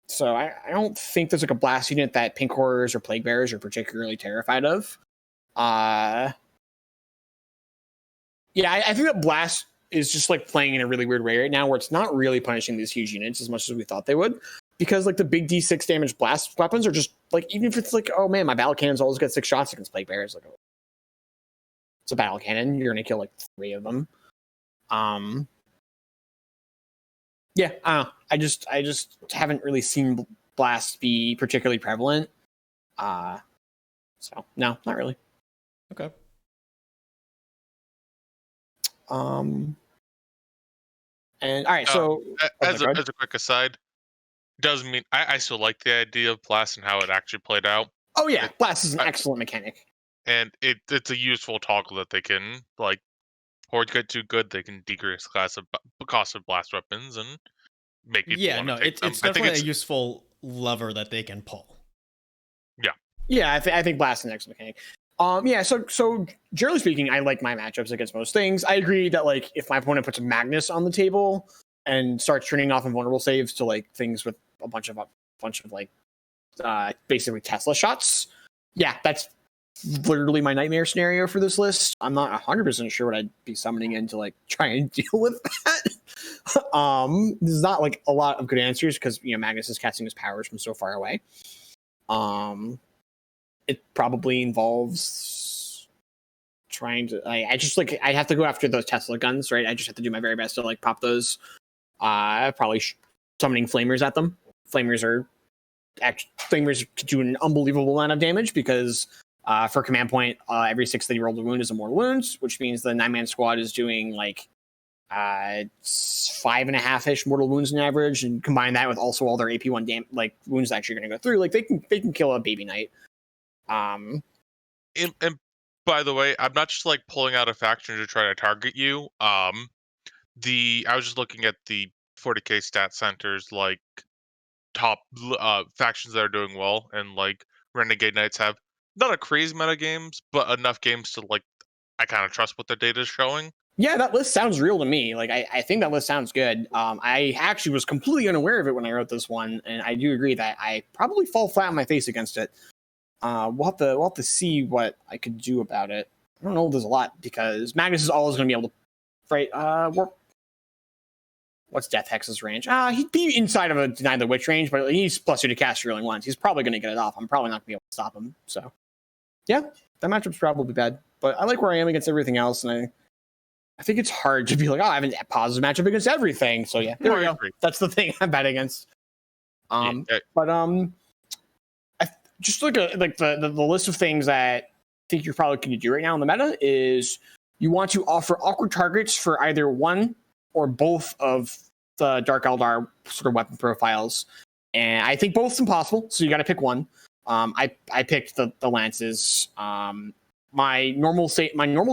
So I don't think there's like a blast unit that Pink Horrors or Plague Bearers are particularly terrified of. I think that blast is just like playing in a really weird way right now, where it's not really punishing these huge units as much as we thought they would, because like the big D6 damage blast weapons are just like, even if it's like, oh man, my battle cannons always get 6 shots against Plague Bearers, like It's a battle cannon. You're gonna kill like 3 of them. Yeah, I don't know. I just haven't really seen blast be particularly prevalent. So no, not really. Okay. And all right, so as a quick aside, doesn't mean I still like the idea of blast and how it actually played out. oh yeah, blast is an I- excellent mechanic. And it's a useful toggle that they can like horde get too good, they can decrease cost of blast weapons and make people Yeah, want to no, take them. it's I think definitely it's a useful lever that they can pull. Yeah, I think blast is an excellent mechanic. Yeah, so generally speaking, I like my matchups against most things. I agree that like if my opponent puts a Magnus on the table and starts turning off invulnerable saves to like things with a bunch of like basically Tesla shots, yeah, that's literally my nightmare scenario for this list. I'm not 100% sure what I'd be summoning in to like try and deal with that. There's not like a lot of good answers because Magnus is casting his powers from so far away. It probably involves trying to I just like I have to go after those Tesla guns, right? I just have to do my very best to like pop those. Probably summoning flamers at them. Flamers do an unbelievable amount of damage because for command point, every 6th that you roll the wound is a mortal wound, which means the 9-man squad is doing like 5.5-ish mortal wounds on average, and combine that with also all their AP1 like wounds that you're going to go through. Like they can kill a baby knight. and by the way, I'm not just like pulling out a faction to try to target you. I was just looking at the 40k stat centers, like top factions that are doing well, and like Renegade Knights have not a crazy amount of games, but enough games to like I kind of trust what their data is showing. Yeah, that list sounds real to me. Like I think that list sounds good. I actually was completely unaware of it when I wrote this one, and I do agree that I probably fall flat on my face against it. We'll have to see what I could do about it. I don't know if there's a lot because Magnus is always going to be able to fight. What's Death Hex's range? He'd be inside of a Deny the Witch range, but he's +2 to cast rolling once. He's probably going to get it off. I'm probably not going to be able to stop him. So, yeah, that matchup's probably bad. But I like where I am against everything else, and I think it's hard to be like, oh, I have a positive matchup against everything. So yeah, there we go. That's the thing I'm bad against. But I just look at like the list of things that I think you're probably going to do right now in the meta is you want to offer awkward targets for either one or both of the Dark Eldar sort of weapon profiles, and I think both's impossible. So you got to pick one. I picked the lances. My normal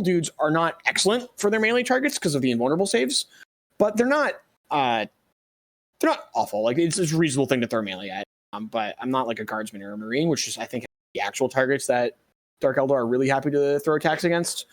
dudes are not excellent for their melee targets because of the invulnerable saves, but they're not awful. Like it's a reasonable thing to throw melee at. But I'm not like a guardsman or a marine, which is I think the actual targets that Dark Eldar are really happy to throw attacks against.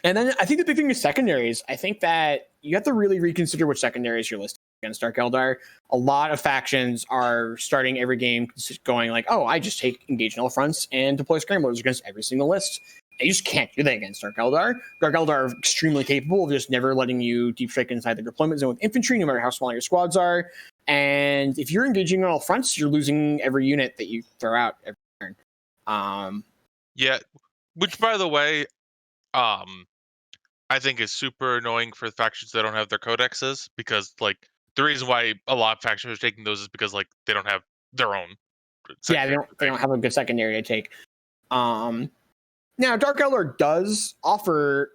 And then I think the big thing is secondaries. I think that you have to really reconsider which secondaries you're listing against Dark Eldar. A lot of factions are starting every game going like, oh, I just take engage in all fronts and deploy scramblers against every single list. You just can't do that against Dark Eldar. Dark Eldar are extremely capable of just never letting you deep strike inside the deployment zone with infantry, no matter how small your squads are. And if you're engaging on all fronts, you're losing every unit that you throw out every turn. Yeah, which by the way, I think is super annoying for factions that don't have their codexes, because like the reason why a lot of factions are taking those is because like they don't have their own. Yeah, they don't have a good secondary to take. Now Dark Eldar does offer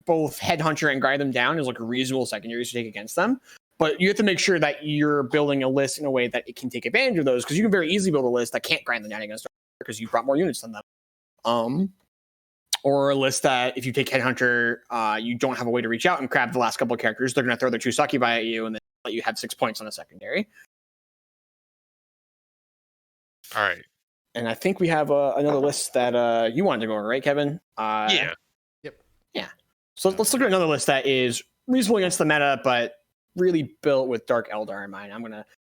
both Headhunter and Grind Them Down as like a reasonable secondary to take against them, but you have to make sure that you're building a list in a way that it can take advantage of those, because you can very easily build a list that can't grind them down against Dark Eldar because you brought more units than them. Or a list that if you take Headhunter, you don't have a way to reach out and grab the last couple of characters. They're going to throw their 2 succubi at you and then let you have 6 points on a secondary. All right. And I think we have another list that you wanted to go over, right, Kevin? Yeah. Yep. Yeah. So let's look at another list that is reasonable against the meta, but really built with Dark Eldar in mind.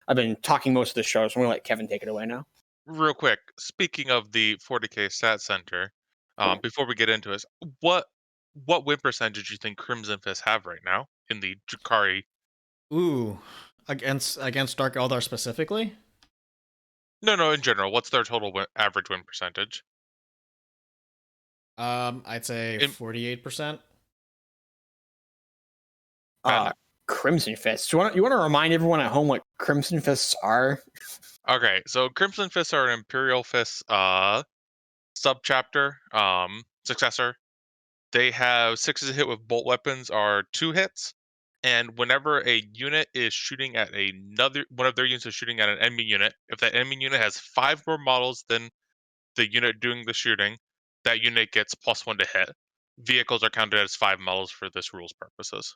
I've been talking most of the show, so I'm going to let Kevin take it away now. Real quick, speaking of the 40k stat center, before we get into this, what win percentage do you think Crimson Fist have right now in the Drukhari? Ooh, against Dark Eldar specifically? No, in general. What's their total average win percentage? I'd say In- 48%. Uh, Crimson Fists. You want to remind everyone at home what Crimson Fists are? Okay, so Crimson Fists are an Imperial Fist subchapter, successor. They have 6 hit with bolt weapons are 2 hits, and whenever a unit is shooting at one of their units is shooting at an enemy unit, if that enemy unit has 5 more models than the unit doing the shooting, that unit gets +1 to hit. Vehicles are counted as 5 models for this rules purposes.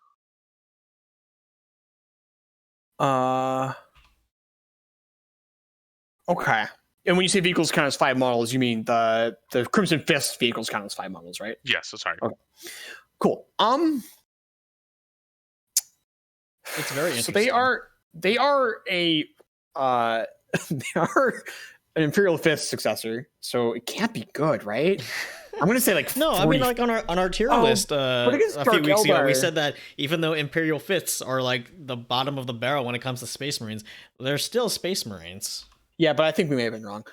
Okay. And when you say vehicles count as 5 models, you mean the Crimson Fist vehicles count as 5 models, right? Yes, sorry. Okay. Cool. It's very So interesting. they are a they are an Imperial Fist successor, so it can't be good, right? I'm gonna say like No, 40. I mean like on our tier Oh, list but against a few Dark weeks ago, we Eldar- said that even though Imperial Fists are like the bottom of the barrel when it comes to Space Marines, they're still Space Marines. Yeah, but I think we may have been wrong.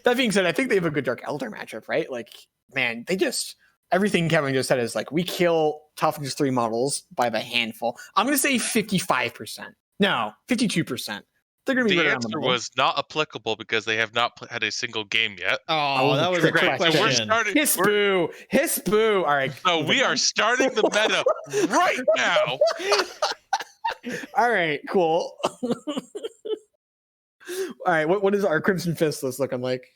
That being said, I think they have a good Dark Eldar matchup, right? Like, man, they just everything Kevin just said is like we kill toughness 3 models by the handful. I'm gonna say 55%. No, 52%. They're gonna be The right around the answer middle. was not applicable because they have not had a single game yet. Oh, that was a trick So we're question. starting. Hiss boo! Hiss boo! All right. So we are starting the meta right now. All right, cool. All right, what is our Crimson Fist list looking like?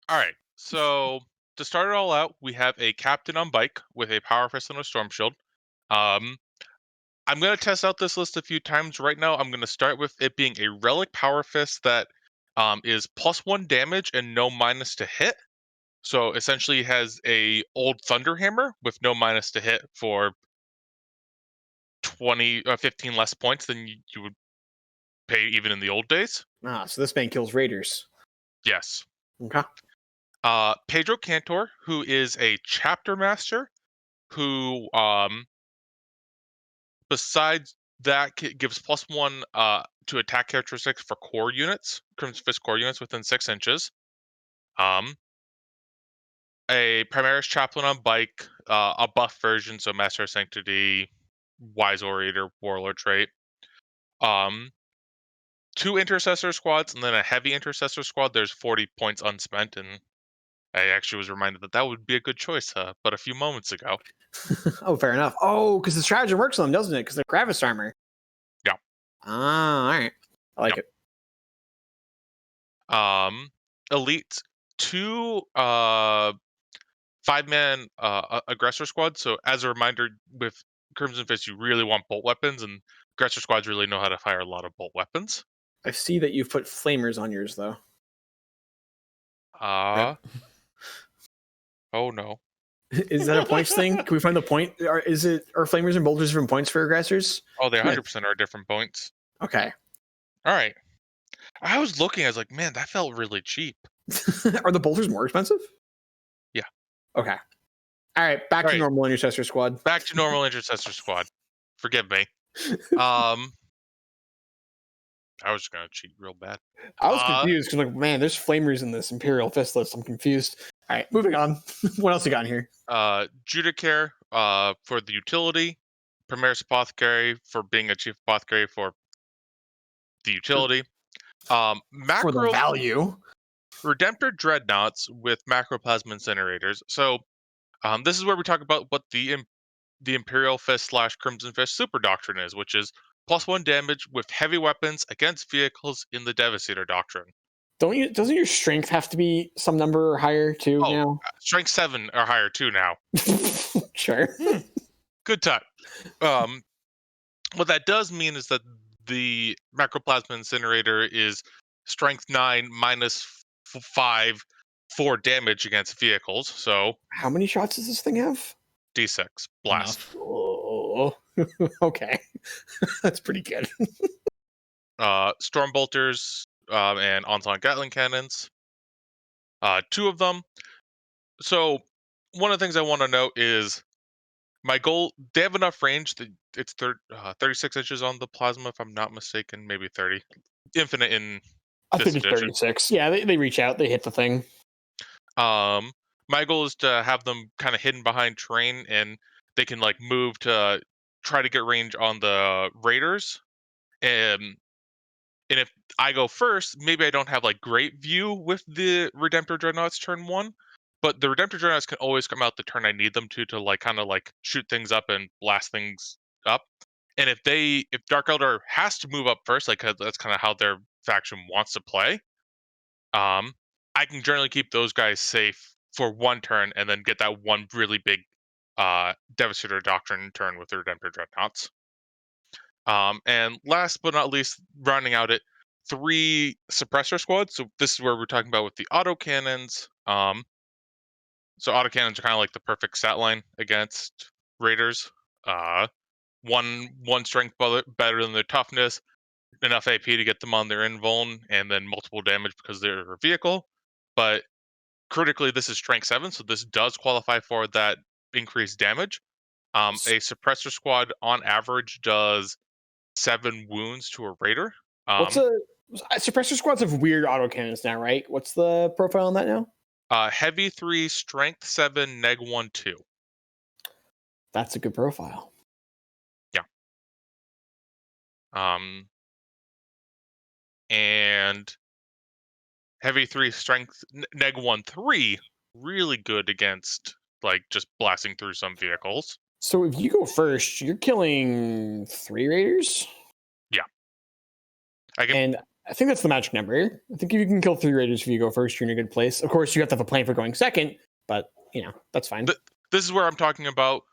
All right. So to start it all out, we have a captain on bike with a power fist and a storm shield. I'm going to test out this list a few times. Right now, I'm going to start with it being a relic power fist that is +1 damage and no minus to hit. So essentially has a old Thunderhammer with no minus to hit for 15 less points than you would pay even in the old days. So this man kills raiders. Yes. Okay. Pedro Cantor, who is a chapter master, who besides that gives +1 to attack characteristics for core units, Crimson Fist core units within 6 inches. A Primaris Chaplain on bike, a buff version, so Master of Sanctity, Wise Orator, Warlord trait. 2 Intercessor squads, and then a Heavy Intercessor squad. There's 40 points unspent, and I actually was reminded that that would be a good choice, but a few moments ago. Oh, fair enough. Oh, because the strategy works on them, doesn't it? Because they're Gravis armor. Yeah. Ah, all right. I like it. Elite 2 5-man aggressor squad. So as a reminder, with Crimson Fist, you really want bolt weapons, and aggressor squads really know how to fire a lot of bolt weapons. I see that you've put flamers on yours, though. Oh no. Is that a points thing? Can we find the point? Are flamers and bolters different points for aggressors? Oh, they 100% are different points. Okay. All right. I was looking, I was like, man, that felt really cheap. Are the bolters more expensive? Yeah. Okay. All right. Back to normal intercessor squad. Back to normal intercessor squad. Forgive me. I was just gonna cheat real bad. I was confused because, like, man, there's flamers in this Imperial Fist list. I'm confused. All right, moving on. What else you got in here? Judicare for the utility. Primaris Apothecary for being a chief apothecary for the utility. For the value. Redemptor Dreadnoughts with Macroplasma Incinerators. So this is where we talk about what the Imperial Fist / Crimson Fist super doctrine is, which is +1 damage with heavy weapons against vehicles in the Devastator doctrine. Doesn't your strength have to be some number or higher too now? Strength 7 or higher too now. Sure. Good time. What that does mean is that the Macroplasma Incinerator is strength 9 -5 4 damage against vehicles. So how many shots does this thing have? D6 blast. Oh, okay. That's pretty good. Storm bolters and Onslaught Gatling cannons. 2 of them. So one of the things I want to note is my goal. They have enough range that it's 36 inches on the plasma, if I'm not mistaken, maybe 30. Infinite in I this think it's edition. 36. Yeah, they reach out, they hit the thing. My goal is to have them kind of hidden behind terrain, and they can like move to try to get range on the raiders. And if I go first, maybe I don't have like great view with the Redemptor Dreadnoughts turn 1, but the Redemptor Dreadnoughts can always come out the turn I need them to like kind of like shoot things up and blast things up. And if Dark Eldar has to move up first, like 'cause that's kind of how their faction wants to play, um, I can generally keep those guys safe for one turn and then get that one really big Devastator Doctrine turn with the Redemptor Dreadnoughts. And last but not least, rounding out it, 3 suppressor squads. So this is where we're talking about with the autocannons. So autocannons are kind of like the perfect stat line against raiders. Uh, one strength better than their toughness, enough AP to get them on their invuln, and then multiple damage because they're a vehicle. But critically, this is strength 7, so this does qualify for that increased damage. A suppressor squad on average does 7 wounds to a raider. What's a suppressor squads have weird autocannons now, right? What's the profile on that now? Heavy 3, strength 7, neg 1, 2. That's a good profile. Yeah. And heavy 3, strength neg 1, 3, really good against like just blasting through some vehicles. So if you go first, you're killing 3 raiders. Yeah. I can. And I think that's the magic number. I think if you can kill 3 raiders if you go first, you're in a good place. Of course, you have to have a plan for going second, but that's fine. This is where I'm talking about.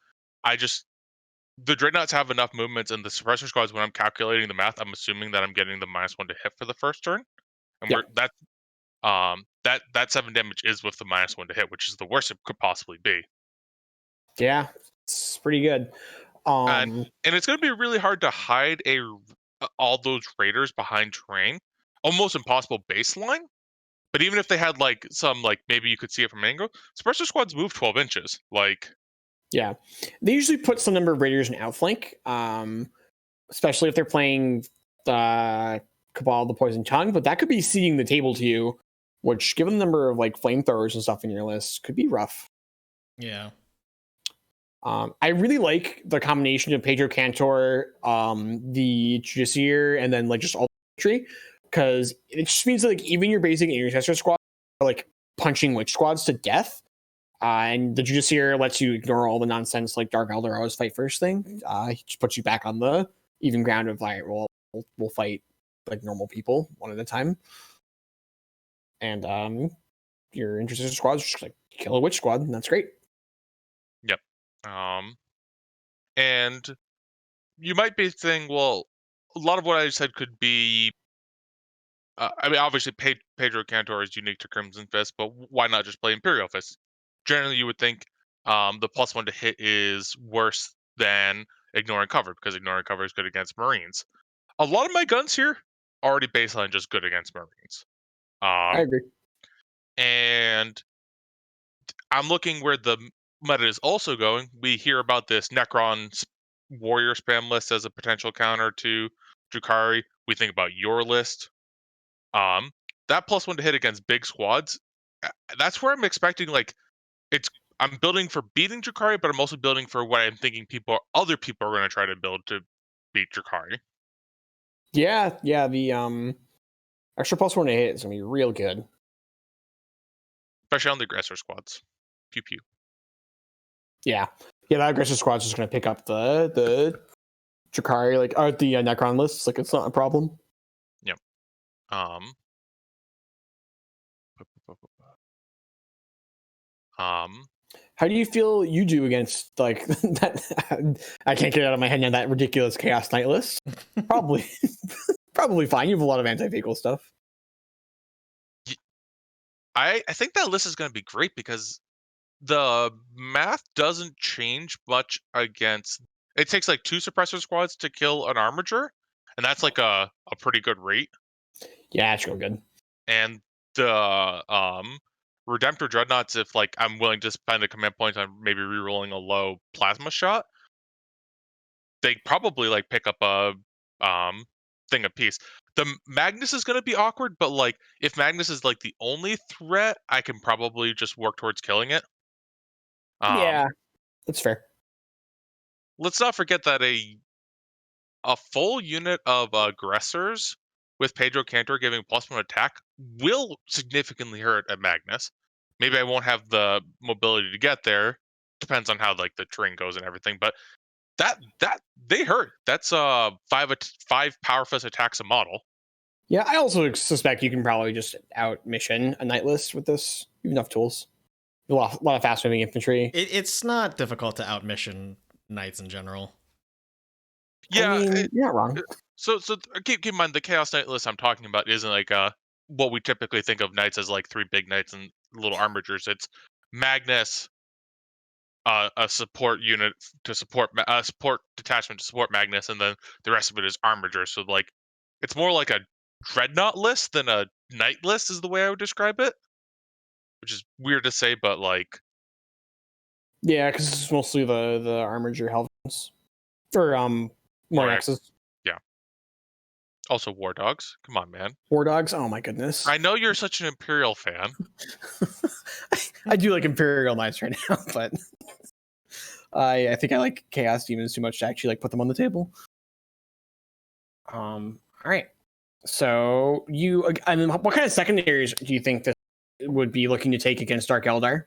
The dreadnoughts have enough movements, and the suppressor squads. When I'm calculating the math, I'm assuming that I'm getting the -1 to hit for the first turn, and Yeah. that 7 damage is with the -1 to hit, which is the worst it could possibly be. Yeah, it's pretty good. And it's going to be really hard to hide all those raiders behind terrain. Almost impossible baseline. But even if they had like some like maybe you could see it from angle, suppressor squads move 12 inches. Like Yeah, they usually put some number of raiders in outflank, especially if they're playing Cabal the Poison Tongue. But that could be seeding the table to you, which, given the number of like flamethrowers and stuff in your list, could be rough. Yeah. I really like the combination of Pedro Cantor, the Justiciar, and then like just all the tree, because it just means that like even your basic intercessor squad are like punching witch squads to death. And the Justiciar lets you ignore all the nonsense like Dark Eldar always fight first thing. He just puts you back on the even ground of like, we'll fight like normal people one at a time. And your intercessor squad is just like kill a witch squad, and that's great. Yep. And you might be saying, well, a lot of what I said could be. I mean, obviously, Pedro Cantor is unique to Crimson Fist, but why not just play Imperial Fist? Generally, you would think the +1 to hit is worse than ignoring cover because ignoring cover is good against Marines. A lot of my guns here already baseline just good against Marines. I agree. And I'm looking where the meta is also going. We hear about this Necron warrior spam list as a potential counter to Drukhari. We think about your list. That +1 to hit against big squads. That's where I'm expecting like it's. I'm building for beating Drukhari, but I'm also building for what I'm thinking other people are going to try to build to beat Drukhari. Yeah, the extra +1 to hit is gonna be real good. Especially on the aggressor squads. Pew pew. Yeah, that aggressive squad's just gonna pick up the Drukhari like or the Necron lists. Like it's not a problem. Yep. Um. How do you feel you do against like that? I can't get it out of my head now. That ridiculous Chaos Knight list. Probably, probably fine. You have a lot of anti-vehicle stuff. I think that list is going to be great because the math doesn't change much against. It takes like 2 suppressor squads to kill an armager, and that's like a pretty good rate. Yeah, it's real good. And the Redemptor Dreadnoughts, if like I'm willing to spend a command point on maybe rerolling a low plasma shot, they probably like pick up a thing apiece. The Magnus is going to be awkward, but like if Magnus is like the only threat, I can probably just work towards killing it. Yeah, that's fair. Let's not forget that a full unit of aggressors with Pedro Cantor giving +1 attack will significantly hurt at Magnus. Maybe I won't have the mobility to get there. Depends on how like the terrain goes and everything, but that they hurt. That's five power fist attacks a model. Yeah, I also suspect you can probably just out mission a Nightless with this. You have enough tools. A lot of fast moving infantry. It's not difficult to outmission knights in general. Yeah, I mean, you're not wrong. so keep in mind the Chaos Knight list I'm talking about isn't like what we typically think of knights as, like 3 big knights and little armatures. It's Magnus, a support unit to support support detachment to support Magnus, and then the rest of it is armature. So like, it's more like a dreadnought list than a knight list, is the way I would describe it. Which is weird to say, but like, Yeah, because it's mostly the armature helvens for more or axes. yeah. Also, war dogs. Come on, man. War dogs. Oh my goodness. I know you're such an Imperial fan. I do like Imperial Knights right now, but I think I like Chaos Demons too much to actually like put them on the table. All right. So I mean, what kind of secondaries do you think this would be looking to take against Dark Eldar?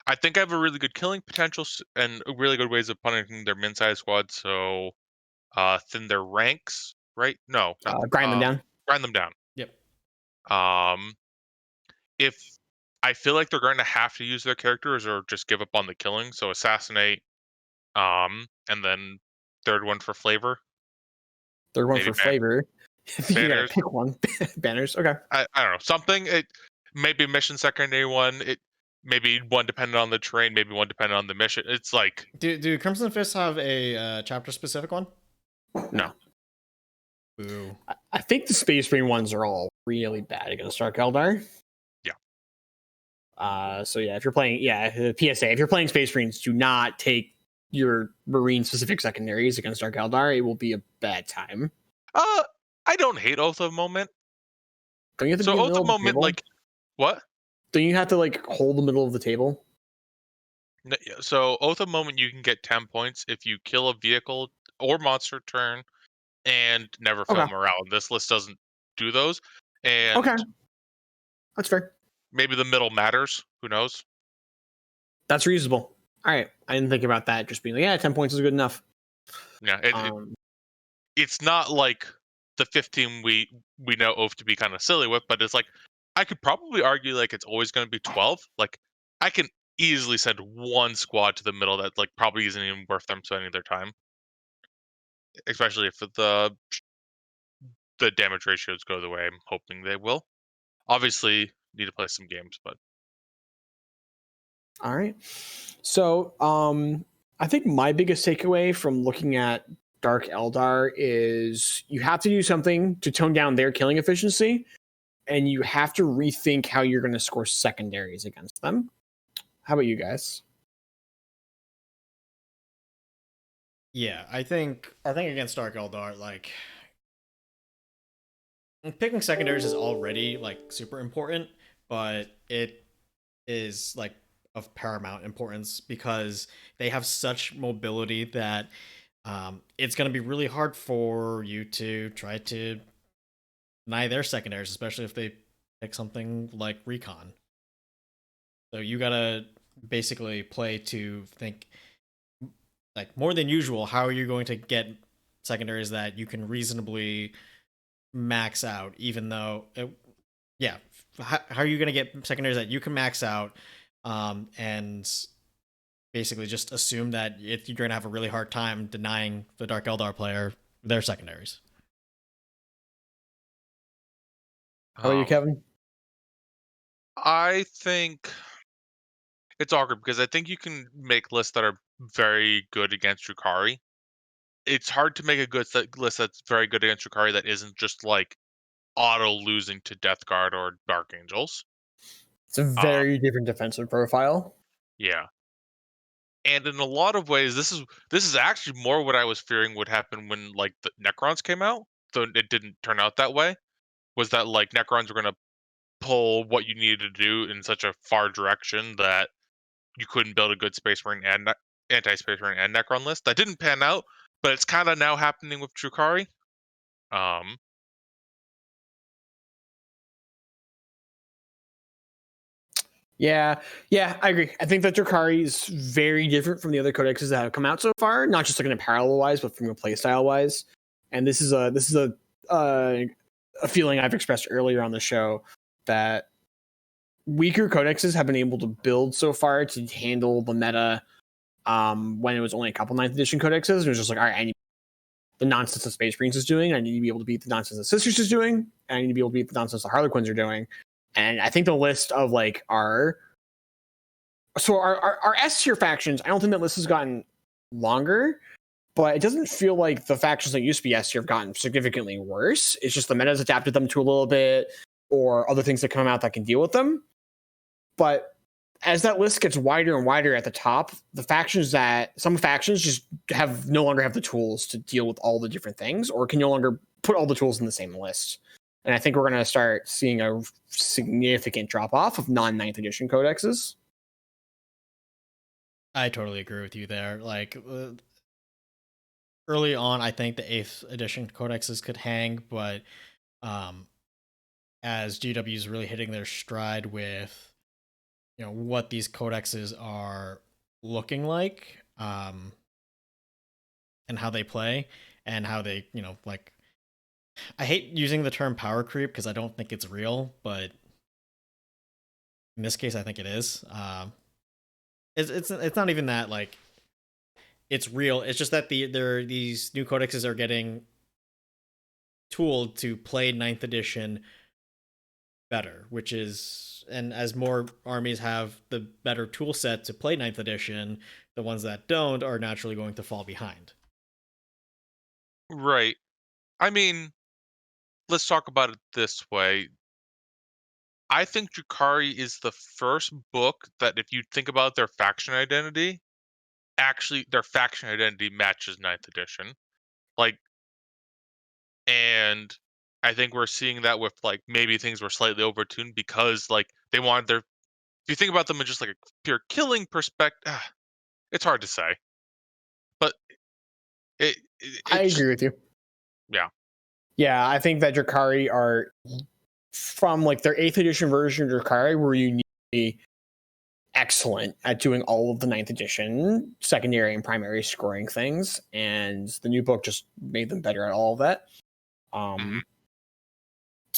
I think I have a really good killing potential and really good ways of punishing their min-size squad. So, thin their ranks, right? No, not Grind them down. grind them down. Yep. If I feel like they're going to have to use their characters or just give up on the killing, so assassinate, and then third one for flavor. Third one Maybe for flavor. I think you gotta banners. pick one. Banners. Okay. I don't know, something. It maybe mission secondary one. It maybe one dependent on the terrain, maybe one dependent on the mission. It's like, Do Crimson Fists have a chapter specific one? No. Boo. I think the Space Marine ones are all really bad against Dark Eldar. Yeah. So yeah, if you're playing, PSA, if you're playing Space Marines, do not take your Marine specific secondaries against Dark Eldar. It will be a bad time. I don't hate Oath of Moment. Don't you have to So be in the Oath middle of of the Moment, table? like, what? Don't you have to like hold the middle of the table? So Oath of Moment, you can get 10 points if you kill a vehicle or monster turn and never fail Okay. morale. This list doesn't do those. Okay. And That's fair. maybe the middle matters. Who knows? That's reasonable. All right. I didn't think about that. Just being like, 10 points is good enough. Yeah, it's not like the 15 we know Oath to be kind of silly with, but it's like, I could probably argue like it's always going to be 12. Like, I can easily send one squad to the middle that like probably isn't even worth them spending their time, especially if the damage ratios go the way I'm hoping they will. Obviously, need to play some games, but All right. So, I think my biggest takeaway from looking at Dark Eldar is you have to do something to tone down their killing efficiency, and you have to rethink how you're going to score secondaries against them. How about you guys? Yeah, I think against Dark Eldar, like picking secondaries is already like super important, but it is like of paramount importance because they have such mobility that it's going to be really hard for you to try to deny their secondaries, especially if they pick something like recon. So you gotta basically play to think like more than usual. How are you going to get secondaries that you can reasonably max out? Even though, yeah, how are you going to get secondaries that you can max out, and basically just assume that you're going to have a really hard time denying the Dark Eldar player their secondaries. How about you, Kevin? I think it's awkward because I think you can make lists that are very good against Drukhari. It's hard to make a good list that's very good against Drukhari that isn't just like auto losing to Death Guard or Dark Angels. It's a very different defensive profile. Yeah. And in a lot of ways, this is actually more what I was fearing would happen when like the Necrons came out. So it didn't turn out that way. Was that like Necrons were gonna pull what you needed to do in such a far direction that you couldn't build a good Space Marine and anti-Space Marine and Necron list. That didn't pan out, but it's kind of now happening with Drukhari. Um, Yeah, I agree. I think that Drukhari is very different from the other codexes that have come out so far, not just like in a parallel wise, but from a playstyle wise. And this is a feeling I've expressed earlier on the show that weaker codexes have been able to build so far to handle the meta when it was only a couple 9th edition codexes. It was just like, all right, I need the nonsense that Space Marines is doing. I need to be able to beat the nonsense that Sisters is doing. And I need to be able to beat the nonsense the Harlequins are doing. And I think the list of like our S tier factions, I don't think that list has gotten longer, but it doesn't feel like the factions that used to be S tier have gotten significantly worse. It's just the meta's adapted them to a little bit, or other things that come out that can deal with them. But as that list gets wider and wider at the top, some factions just no longer have the tools to deal with all the different things, or can no longer put all the tools in the same list. And I think we're going to start seeing a significant drop off of non-9th edition codexes. I totally agree with you there. Like early on, I think the 8th edition codexes could hang, but as GW is really hitting their stride with what these codexes are looking like, and how they play, and how they like, I hate using the term power creep because I don't think it's real, but in this case I think it is. It's not even that like it's real, it's just that these new codexes are getting tooled to play 9th edition better, which is, and as more armies have the better tool set to play 9th edition, the ones that don't are naturally going to fall behind. right. I mean, let's talk about it this way. I think Drukhari is the first book that, if you think about their faction identity, actually their faction identity matches 9th edition. Like, and I think we're seeing that with like maybe things were slightly overtuned because like they wanted their. If you think about them in just like a pure killing perspective, it's hard to say, but I it's just, agree with you. yeah. Yeah, I think that Drukhari are, from like their 8th edition version of Drukhari, were uniquely excellent at doing all of the 9th edition secondary and primary scoring things, and the new book just made them better at all of that.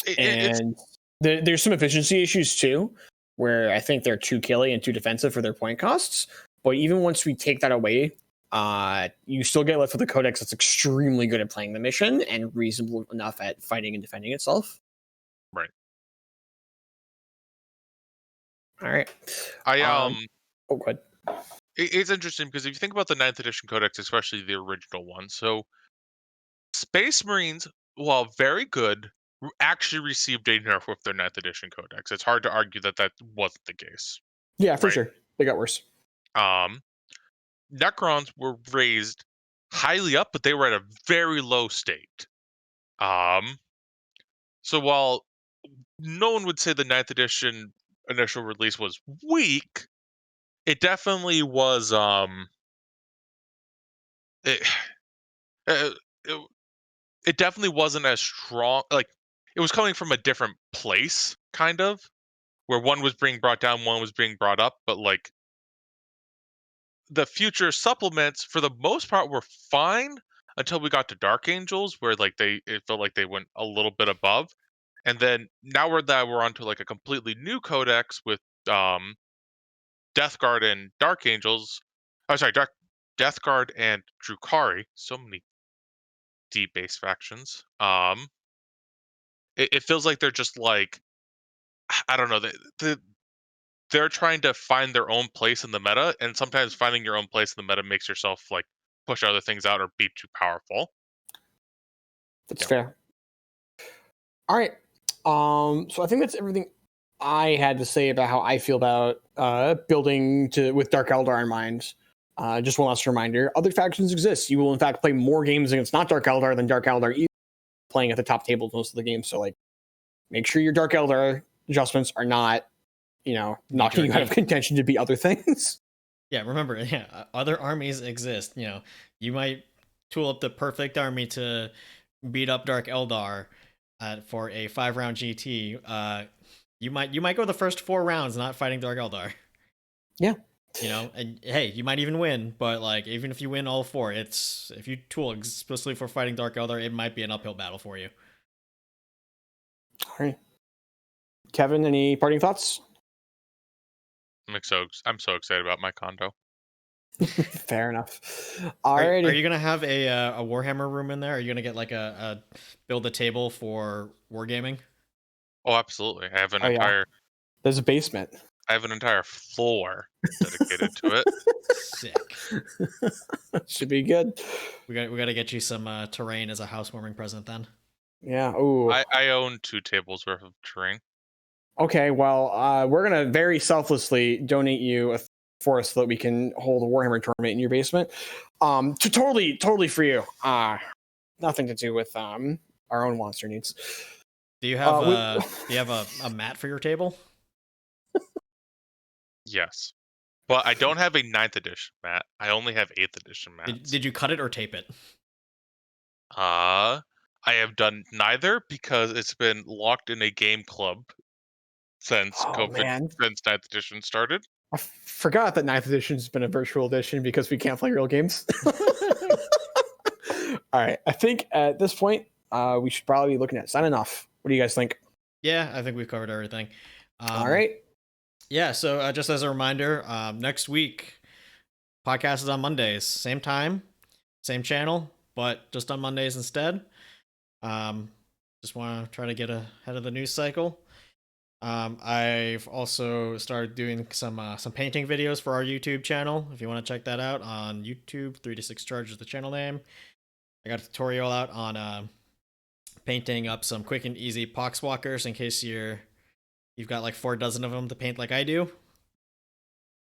It's And there's some efficiency issues too, where I think they're too killy and too defensive for their point costs. But even once we take that away, you still get left with a codex that's extremely good at playing the mission and reasonable enough at fighting and defending itself. right. All right. I Oh, go ahead. It's interesting because if you think about the 9th edition codex, especially the original one, so Space Marines, while very good, actually received a nerf with their 9th edition codex. It's hard to argue that that wasn't the case. Yeah, for Right. sure. They got worse. Necrons were raised highly up, but they were at a very low state. So while no one would say the 9th edition initial release was weak, it definitely was it, it, it definitely wasn't as strong. Like, it was coming from a different place, kind of, where one was being brought down, one was being brought up, but like the future supplements for the most part were fine until we got to Dark Angels, where like it felt like they went a little bit above. And then now we're onto like a completely new codex with Death Guard and Dark Angels. Oh, sorry, Death Guard and Drukhari. So many D-based factions. It feels like they're just like, I don't know, they're trying to find their own place in the meta, and sometimes finding your own place in the meta makes yourself like push other things out or be too powerful. That's fair. All right. So I think that's everything I had to say about how I feel about building with Dark Eldar in mind. Just one last reminder, other factions exist. You will in fact play more games against not Dark Eldar than Dark Eldar, playing at the top table most of the game. So like, make sure your Dark Eldar adjustments are not, knocking you out of contention to be other things. Yeah, remember, other armies exist. You might tool up the perfect army to beat up Dark Eldar for a 5-round GT. You might go the first 4 rounds not fighting Dark Eldar. Yeah. And hey, you might even win, but like even if you win all 4, if you tool explicitly for fighting Dark Eldar, it might be an uphill battle for you. All right. Kevin, any parting thoughts? I'm so excited about my condo. Fair enough. All right. Are you gonna have a Warhammer room in there? Are you gonna get like a build a table for wargaming? Oh, absolutely. I have an entire. There's a basement. I have an entire floor dedicated to it. Sick. Should be good. We got to get you some terrain as a housewarming present then. Yeah. Ooh. I own 2 tables worth of terrain. Okay. Well, we're gonna very selflessly donate you a forest so that we can hold a Warhammer tournament in your basement. To totally for you. Nothing to do with our own monster needs. Do you have a mat for your table? Yes. But I don't have a 9th edition mat. I only have 8th edition mats. Did you cut it or tape it? I have done neither because it's been locked in a game club since since 9th edition started. I forgot that 9th edition has been a virtual edition because we can't play real games. All right. I think at this point, we should probably be looking at signing off. What do you guys think? Yeah, I think we've covered everything. All right. Yeah, so just as a reminder, next week, podcast is on Mondays. Same time, same channel, but just on Mondays instead. Just want to try to get ahead of the news cycle. I've also started doing some painting videos for our YouTube channel. If you want to check that out on YouTube, 3 to 6 Charge is the channel name. I got a tutorial out on painting up some quick and easy poxwalkers in case you've got like 4 dozen of them to paint like I do.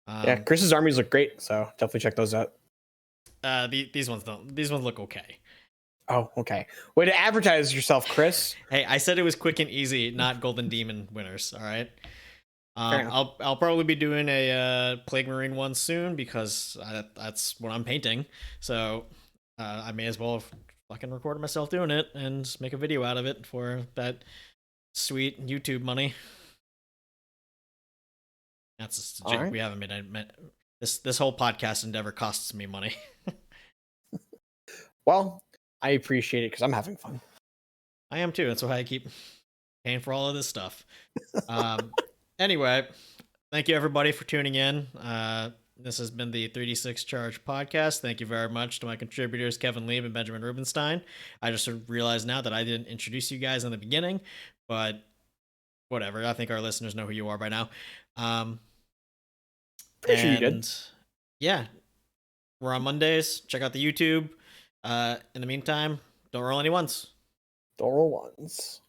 Yeah, Chris's armies look great, so definitely check those out. These ones don't. These ones look okay. Oh, okay. Way to advertise yourself, Chris. Hey, I said it was quick and easy, not Golden Demon winners. All right. I'll probably be doing a Plague Marine one soon because that's what I'm painting. So I may as well fucking record myself doing it and make a video out of it for that sweet YouTube money. That's just a joke. Right. We haven't made this whole podcast endeavor costs me money. Well, I appreciate it because I'm having fun. I am too. That's why I keep paying for all of this stuff. Anyway, thank you everybody for tuning in. This has been the 3D6 Charge podcast. Thank you very much to my contributors, Kevin Lieb and Benjamin Rubenstein. I just realized now that I didn't introduce you guys in the beginning, but whatever. I think our listeners know who you are by now. Pretty sure you did. Yeah, we're on Mondays. Check out the YouTube. In the meantime, don't roll any ones. Don't roll ones.